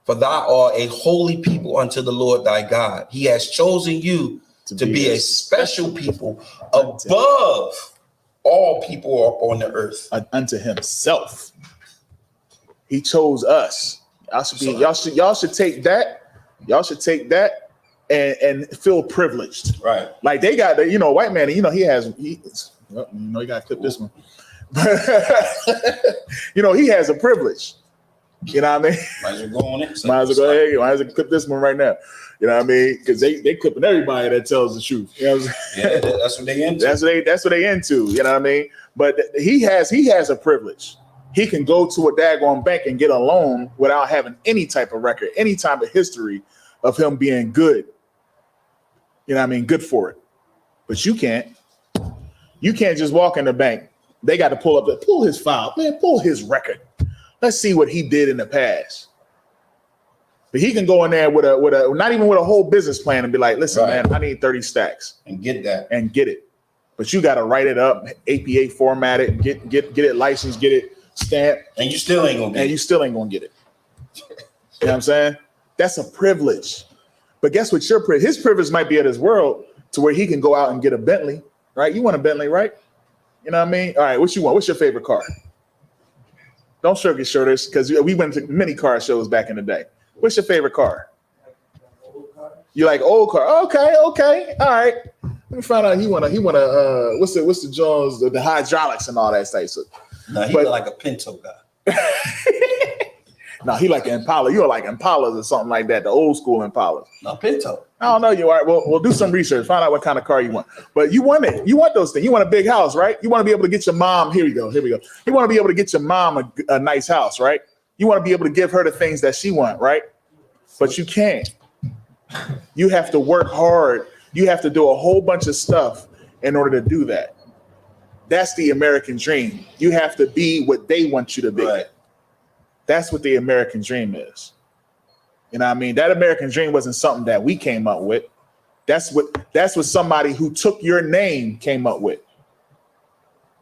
For thou art a holy people unto the Lord thy God. He has chosen you to be a special people above all people on the earth. Unto himself. He chose us. Y'all should take that. Y'all should take that and feel privileged. Right. Like they got the, white man, he got to clip this one. He has a privilege. You know what I mean? Might as well go on it. Might as well go ahead. Might as well clip this one right now. You know what I mean? Because they clipping everybody that tells the truth. You know what I'm saying? Yeah, that's what they into. That's what they into. You know what I mean? But he has a privilege. He can go to a daggone bank and get a loan without having any type of record, any type of history of him being good. You know what I mean? Good for it. But you can't. You can't just walk in the bank. They got to pull his file. Man, pull his record. Let's see what he did in the past. But he can go in there with a not even with a whole business plan and be like, listen, man, I need 30 stacks. And get that. And get it. But you got to write it up, APA format it, get it licensed, get it stamped. And you still ain't gonna get it. And you still ain't gonna get it. You know what I'm saying? That's a privilege. But guess what? His privilege might be at his world to where he can go out and get a Bentley, right? You want a Bentley, right? You know what I mean? All right, what you want? What's your favorite car? Don't sugar your shoulders, because we went to many car shows back in the day. What's your favorite car? You like old car? Okay, all right. Let me find out. He want what's the Jones, the hydraulics and all that stuff. So, no, he look like a Pinto guy. No, he like Impala. You're like Impalas or something like that, the old school Impalas. No, Pinto. I don't know you. All right, well, we'll do some research. Find out what kind of car you want. But you want it. You want those things. You want a big house, right? You want to be able to get your mom. Here we go. You want to be able to get your mom a nice house, right? You want to be able to give her the things that she wants, right? But you can't. You have to work hard. You have to do a whole bunch of stuff in order to do that. That's the American dream. You have to be what they want you to be. Right. That's what the American dream is. You know what I mean? That American dream wasn't something that we came up with. That's what somebody who took your name came up with.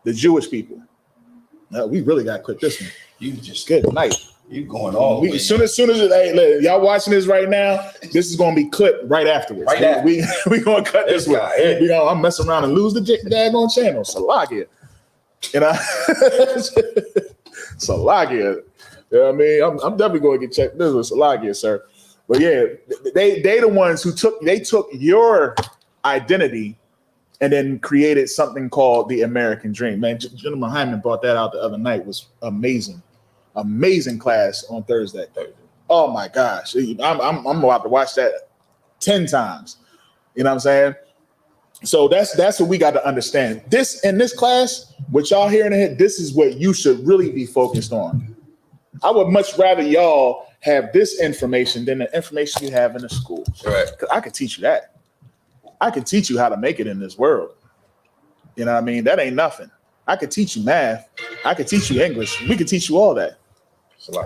The Jewish people. We really got to quit this one. You just good night. You going all as soon as hey, y'all watching this right now, this is going to be clipped right afterwards. Right after. We going to cut this one. I'm messing around and lose the daggone channel. Salagia. You know? Salagia. You know what I mean? I'm definitely going to get checked. This was Salagia, sir. But yeah, they the ones who took your identity and then created something called the American dream. Man, Gentleman Hyman brought that out the other night. It was amazing. Amazing class on Thursday. Oh my gosh. I'm about to watch that 10 times. You know what I'm saying? So that's what we got to understand. In this class, what y'all hearing here, this is what you should really be focused on. I would much rather y'all have this information than the information you have in the school. Right. Because I could teach you that. I could teach you how to make it in this world. You know what I mean? That ain't nothing. I could teach you math. I could teach you English. We could teach you all that. You know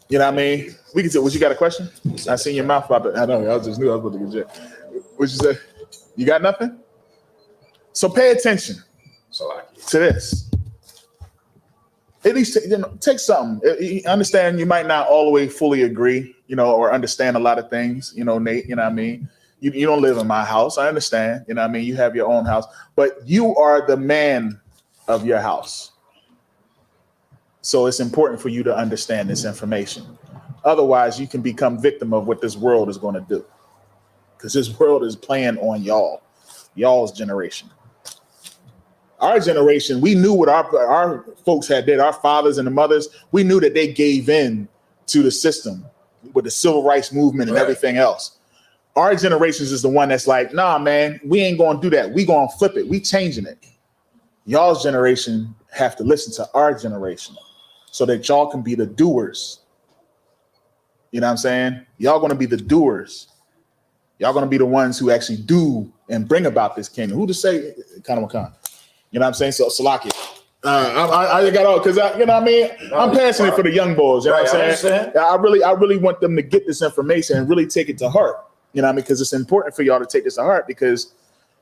what I mean? We can. What you got a question? I seen your mouth about it. I know. I just knew I was about to get you. What you say? You got nothing? So pay attention to this. At least take something. Understand you might not all the way fully agree, or understand a lot of things, Nate. You know what I mean? You don't live in my house. I understand. You know what I mean? You have your own house, but you are the man of your house. So it's important for you to understand this information. Otherwise, you can become victim of what this world is going to do. Because this world is playing on y'all's generation. Our generation, we knew what our folks had did, our fathers and the mothers, we knew that they gave in to the system with the civil rights movement and everything else. Our generations is the one that's like, nah, man, we ain't going to do that. We going to flip it. We changing it. Y'all's generation have to listen to our generation so that y'all can be the doers. You know what I'm saying? Y'all going to be the doers. Y'all going to be the ones who actually do and bring about this kingdom. Who to say? Kind of Khan. You know what I'm saying? So Salaki. I got all because you know what I mean. I'm passionate for the young boys. You know what I'm saying? I really want them to get this information and really take it to heart. You know what I mean? Because it's important for y'all to take this to heart because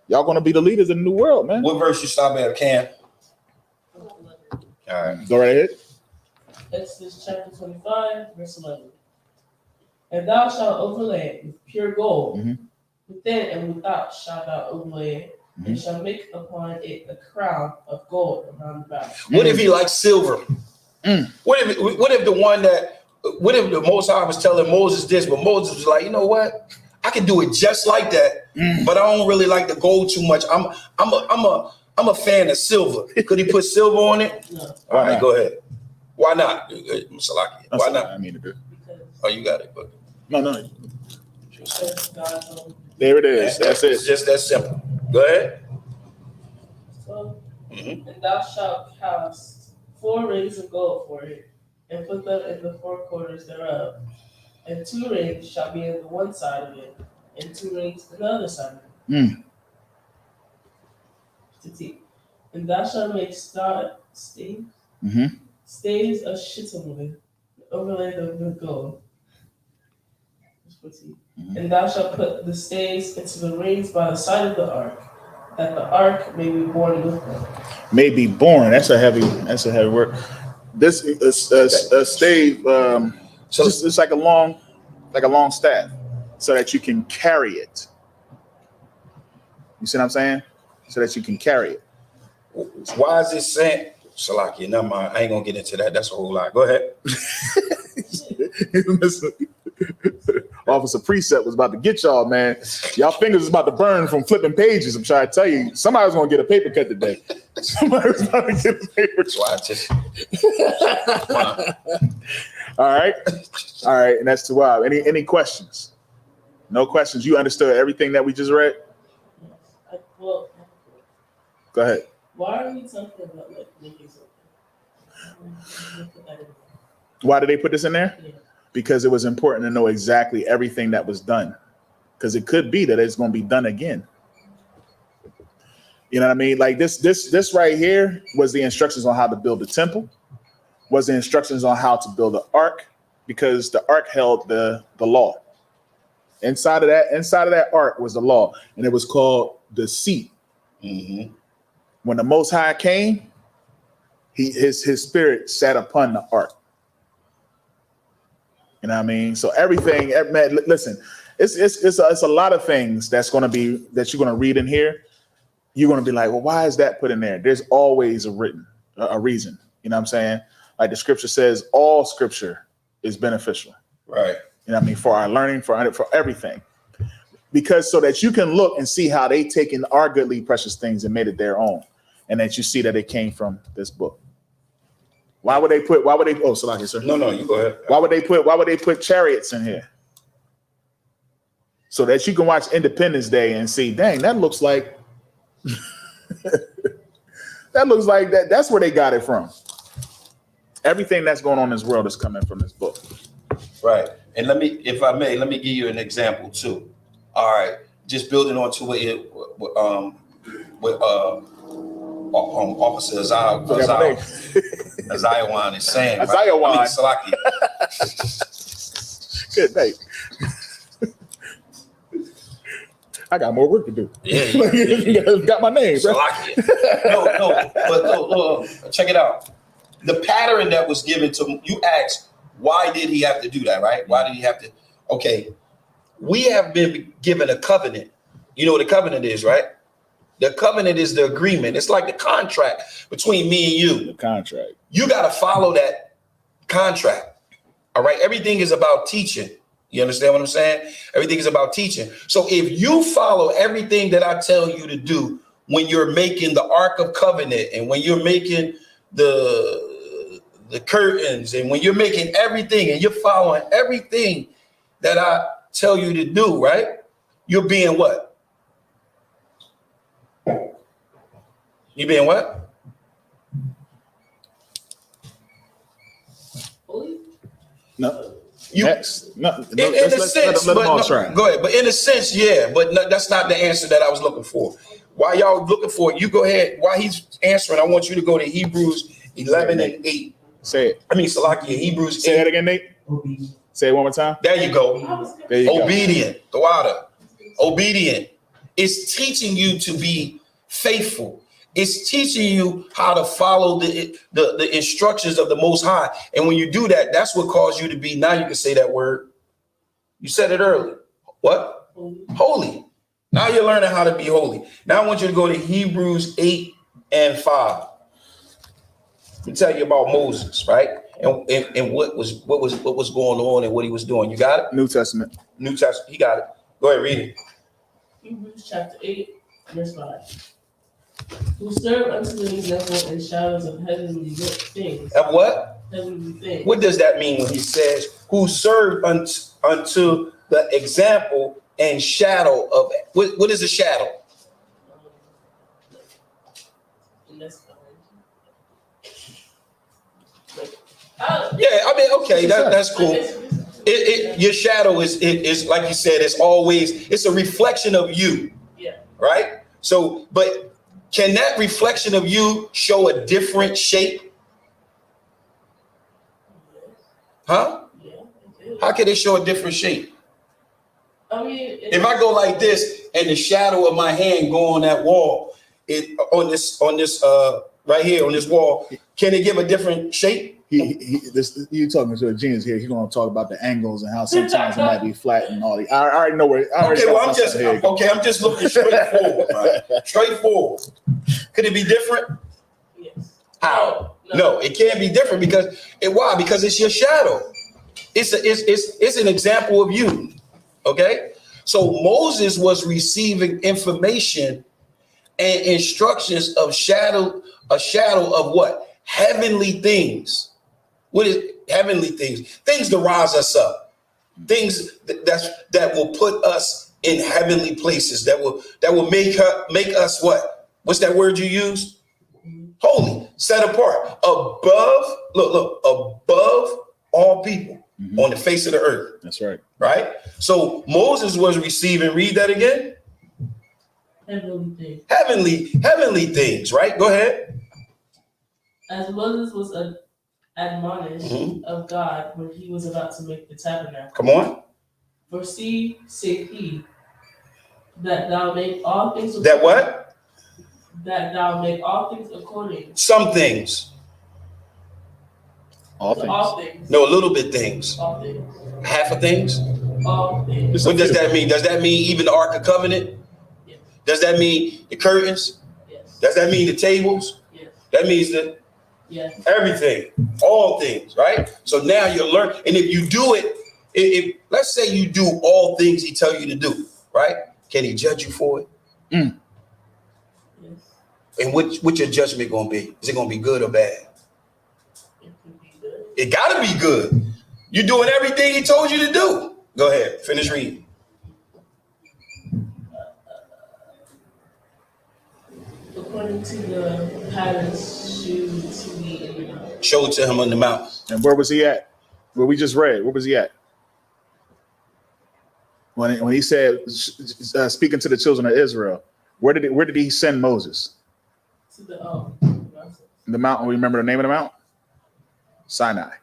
y'all going to be the leaders in the new world, man. What verse you stop at, Cam? All right, go right ahead. Exodus chapter 25, verse 11. And thou shalt overlay it with pure gold. Within and without shalt thou overlay it. And shall make upon it a crown of gold around about. What if he likes silver? What if the Most High was telling Moses this, but Moses was like, you know what? I can do it just like that, but I don't really like the gold too much. I'm a fan of silver. Could he put silver on it? No. All right, go ahead. Why not? Salaki. Why not? I mean to do. Oh, you got it. But No. Because God told him. There it is. That's it. It's just that simple. Go ahead. So, Mhm. and thou shalt cast 4 rings of gold for it, and put them in the 4 corners thereof. And 2 rings shall be in the one side of it, and 2 rings in the other side of it. And thou shalt make staves of shittim wood, overlaid with gold. And thou shalt put the staves into the rings by the side of the ark, that the ark may be borne with them. May be born. That's a heavy word. This is a stave. So it's like a long staff, so that you can carry it. You see what I'm saying? So that you can carry it. Why is it saying, Salaki, never mind, I ain't gonna get into that. That's a whole lot. Go ahead. Officer Precept was about to get y'all, man. Y'all fingers is about to burn from flipping pages. I'm trying to tell you, somebody's gonna get a paper cut today. Somebody's about to get a paper cut. All right, and that's too wild. Any questions? No questions. You understood everything that we just read? Well, go ahead. Why are we talking about like making something? Why did they put this in there? Yeah. Because it was important to know exactly everything that was done. Because it could be that it's going to be done again. You know what I mean? Like this right here was the instructions on how to build the temple, was the instructions on how to build the ark, because the ark held the law. Inside of that ark was the law, and it was called the seat. Mm-hmm. When the Most High came, his spirit sat upon the ark. You know what I mean? So everything, man, listen, it's a lot of things that you're going to read in here. You're going to be like, well, why is that put in there? There's always a reason. You know what I'm saying? Like the scripture says, all scripture is beneficial. Right. You know what I mean? For our learning, for everything. Because so that you can look and see how they taken our goodly precious things and made it their own. And that you see that it came from this book. Why would they oh, Salaki, sir. No, you go ahead. Why would they put chariots in here? So that you can watch Independence Day and see, dang, that looks like that's where they got it from. Everything that's going on in this world is coming from this book. Right. And if I may, let me give you an example too. All right. Just building on to what Officer Azayawan is saying. Azayawan. Right? Salaki. Good night. I got more work to do. Yeah. Got my name, bro. No, check it out. The pattern that was given to him, you asked, why did he have to do that, right? Why did he have to? Okay, we have been given a covenant. You know what a covenant is, right? The covenant is the agreement. It's like the contract between me and you. The contract. You got to follow that contract. All right. Everything is about teaching. You understand what I'm saying? Everything is about teaching. So if you follow everything that I tell you to do when you're making the Ark of Covenant and when you're making the curtains and when you're making everything and you're following everything that I tell you to do, right? You're being what? You being what? No. Let's let them all try. Go ahead. But in a sense, yeah. But no, that's not the answer that I was looking for. While y'all looking for it, you go ahead. While he's answering, I want you to go to Hebrews 11 and 8. Say it. I mean, Salakia, Hebrews 8. Say that again, Nate. Say it one more time. There you go. There you Obedient. The water. Obedient. It's teaching you to be faithful. It's teaching you how to follow the instructions of the Most High. And when you do that, that's what caused you to be, now you can say that word. You said it earlier. What? Holy. Now you're learning how to be holy. Now I want you to go to Hebrews 8 and 5. Let me tell you about Moses, right? And what was going on and what he was doing. You got it? New Testament. He got it. Go ahead, read it. Hebrews chapter 8, verse 5. Who serve unto the example and shadows of heavenly things. Of what? heavenly things. What does that mean when he says, who served unto the example and shadow of it? What is a shadow? Yeah, I mean, okay, that's cool. Your shadow is like you said, it's a reflection of you. Yeah. Right? So, but can that reflection of you show a different shape? Huh? Yeah. How can it show a different shape? I mean, if I go like this and the shadow of my hand go on that wall, on this right here on this wall, can it give a different shape? You talking to a genius here. He's going to talk about the angles and how sometimes it might be flat and all the. I already know where. I'm just looking straight forward. Right? Straight forward. Could it be different? Yes. How? No, it can't be different because why? Because it's your shadow. It's an example of you. Okay, so Moses was receiving information and instructions of a shadow of what? Heavenly things. What is heavenly things? Things to rise us up. Things that will put us in heavenly places. That will make us what? What's that word you used? Holy, set apart, above. Look, above all people on the face of the earth. That's right. Right. So Moses was receiving. Read that again. Heavenly things. Heavenly things. Right. Go ahead. As Moses was admonished of God when he was about to make the tabernacle. Come on. For see, saith he, that thou make all things. That what? That thou make all things according. Some things. All things. All things. No, a little bit things. All things. Half of things. All things. What does that mean? Does that mean even the Ark of Covenant? Yes. Does that mean the curtains? Yes. Does that mean the tables? Yes. That means the everything, all things, right? So now you learn, and if you do it, if let's say you do all things he tell you to do, right? Can he judge you for it? Yes. And what your judgment gonna be? Is it gonna be good or bad? It could be good. It gotta be good. You're doing everything he told you to do. Go ahead, finish reading. According to the patterns showed to him on the mountain. And where was he at? Where we just read, where was he at? When he said, speaking to the children of Israel, where did he send Moses? To the mountain. Remember the name of the mount? Sinai.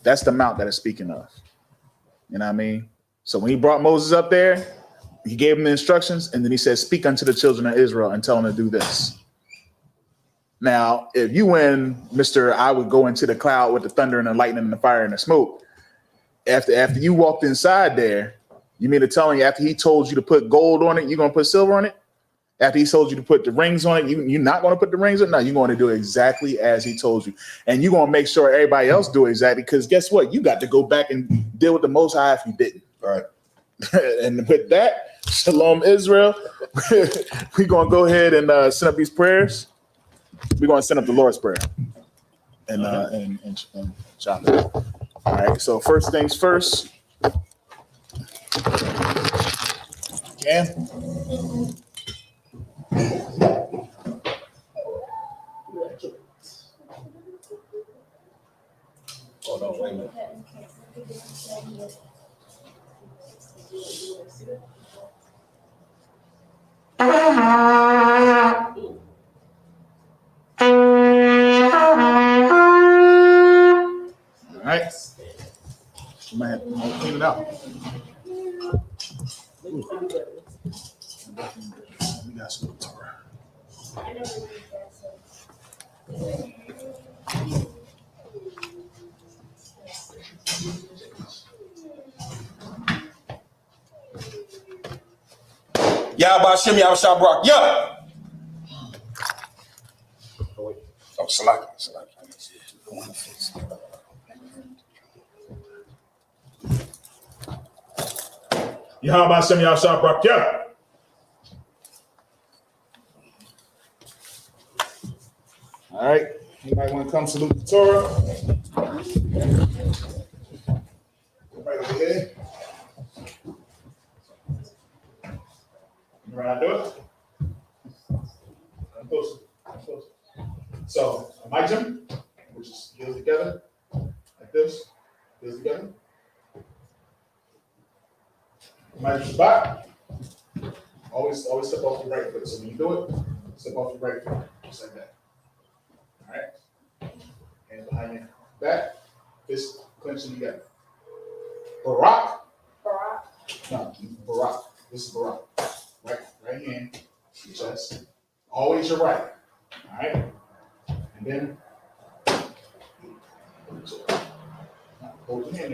That's the mount that it's speaking of. You know what I mean? So when he brought Moses up there, he gave him the instructions, and then he said, speak unto the children of Israel and tell them to do this. Now, if you win, Mr. I would go into the cloud with the thunder and the lightning and the fire and the smoke. After you walked inside there, you mean to tell me after he told you to put gold on it, you're going to put silver on it? After he told you to put the rings on it, you're not going to put the rings on it? No, you're going to do exactly as he told you. And you're going to make sure everybody else do exactly, because guess what? You got to go back and deal with the Most High if you didn't. All right. And with that, Shalom Israel. We're going to go ahead and send up these prayers. We're going to send up the Lord's Prayer and chapter. All right. So first things first. Cam. Hold on, wait a minute. All right. You might have to clean it out. Ooh. We got some Torah. Yahbashim Yahshabrak. Yeah. Oh, Salaki. I want to fix it. Yahbashim Yahshabrak. Yeah. All right. Anybody want to come salute the Torah? Right over here. You ready to do it? I'm closer. I'm closer. So, my jump, which is heels together, like this, heels together. My back. Always step off your right foot. So when you do it, step off your right foot, just like that. All right. Hands behind your back. Fist clenching together. Barak. No, Barak. This is Barak. Right hand, chest. Always your right. All right. And then hold your hand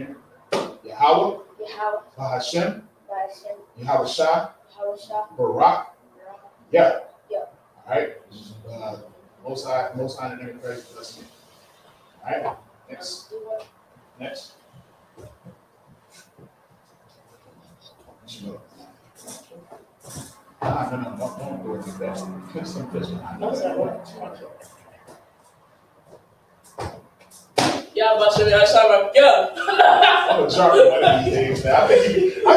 there. Yahweh. Bahashem. Yahweh Shah. Barak. Yeah. All right. Most high in every praise for us. All right. Next. No, don't do it like that. Yeah, but I shot yeah. I'm gonna drop one of these days, man. I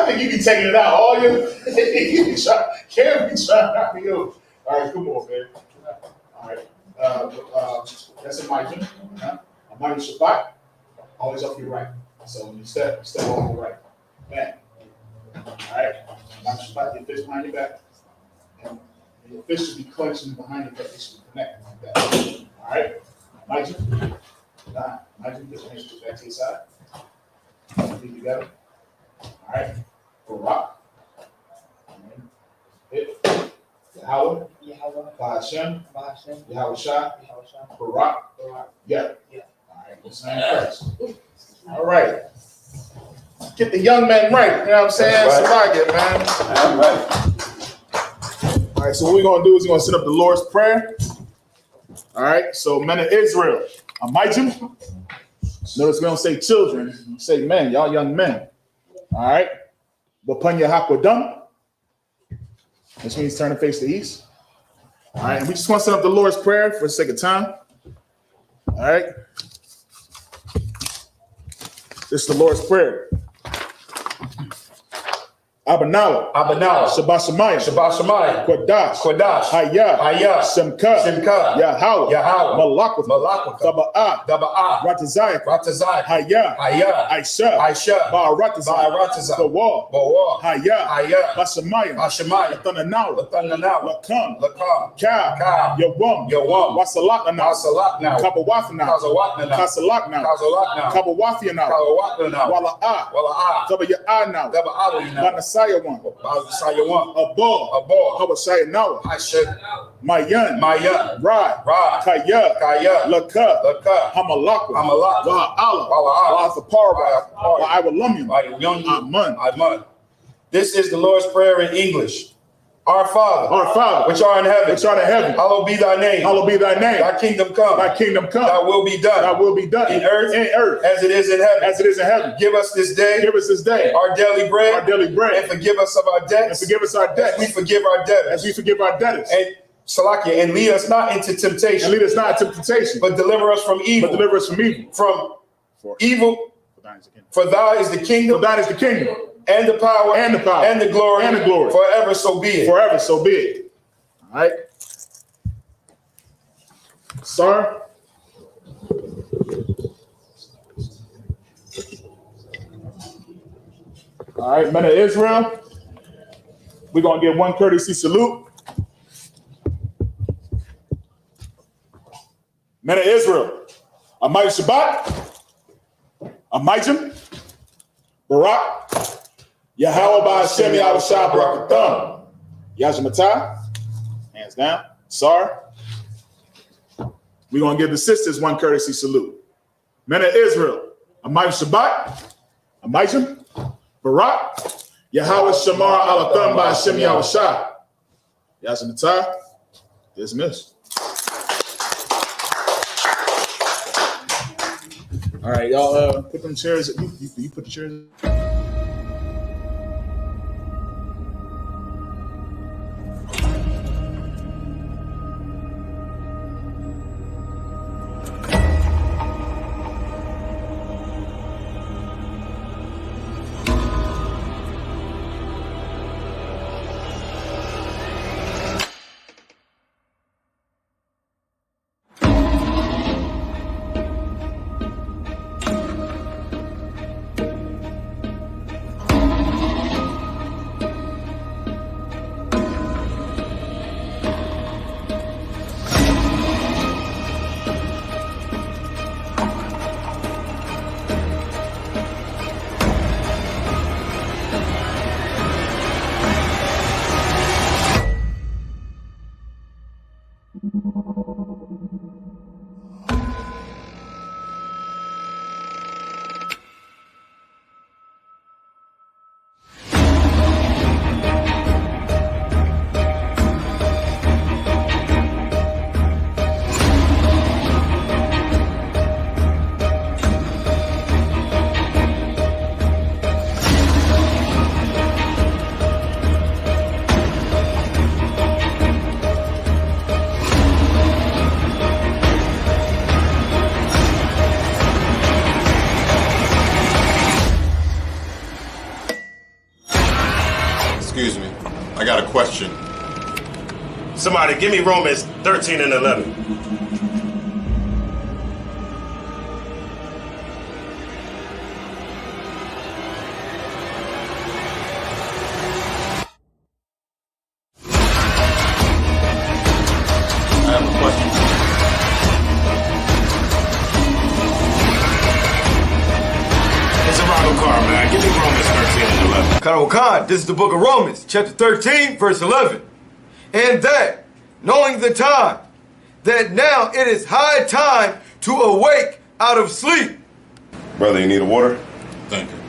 think you be taking it out. All you be trying, can't be trying to knock me over. All right, come on, man. All right. That's a Micah. A Micah Shabbat. Always off your right. So when you step off your right. Bang. All right. Micah Shabbat, your fist behind your back. And your fist should be clenching behind your back. It should be connected like that. All right. Micah. Imagine this hands to back to your side. Feet together. All right. Barak. Hit. Yahweh. Bahashem. Yahweh Shah. Barak. Yeah. All right. Let's name first. All right. Get the young man right. You know what I'm saying? That's what I get, man. All right. All right. So what we're gonna do is we're gonna set up the Lord's Prayer. All right. So men of Israel. Amijim. Notice we don't say children, we say men, y'all young men. All right. Wapunya Hakwadam. This means turn to face the east. All right. And we just want to set up the Lord's Prayer for the sake of time. All right. This is the Lord's Prayer. Abanawa. Shabashamaya. Quadash. Hayah. Simka. Yahweh. Malakwatha. Daba'ah. Ratazai. Hayah. Aisha. Ba'arataza. Bawah. Hayah. Bashamaya. Lathananawa. Lakam. Ka. Yawam. Wasalakna. Kabawafna. Kasalakna. Kabawafiana. Wala'ah. Daba'ah. Messiah one. Abba. Habashaya Nawa. Mayan. Rad. Kaya. Laka. Hamalakwa. Wa'ala. Wa'athapara. Wa'awalumian. Aman. This is the Lord's Prayer in English. Our Father, which art in heaven, hallowed be thy name. Thy kingdom come. Thy will be done. In earth, as it is in heaven. Give us this day. Our daily bread. And forgive us of our debts. As we forgive our debtors. And Salakia, and lead us not into temptation. But deliver us from evil. From evil. For thine is the kingdom. And the power, and the glory, forever. So be it. All right, sir. All right, men of Israel. We're gonna give one courtesy salute. Men of Israel. Amay Shabbat. Amayjim. Barak. Yahweh Bahashem Yahweh Shah Barakatham. Yajimata. Hands down. Sar. We're going to give the sisters one courtesy salute. Men of Israel. Amay Shabbat. Amayjim. Barak. Yahweh Shamar Alatham Bahashem Yahweh Shah. Yajimata. Dismissed. All right, y'all put them chairs. You put the chairs. I got a question. Somebody give me Romans 13 and 11. I have a question. It's a rival car, man. Give me Romans 13 and 11. Khan, this is the book of Romans, chapter 13, verse 11. And that, knowing the time, that now it is high time to awake out of sleep. Brother, you need a water? Thank you.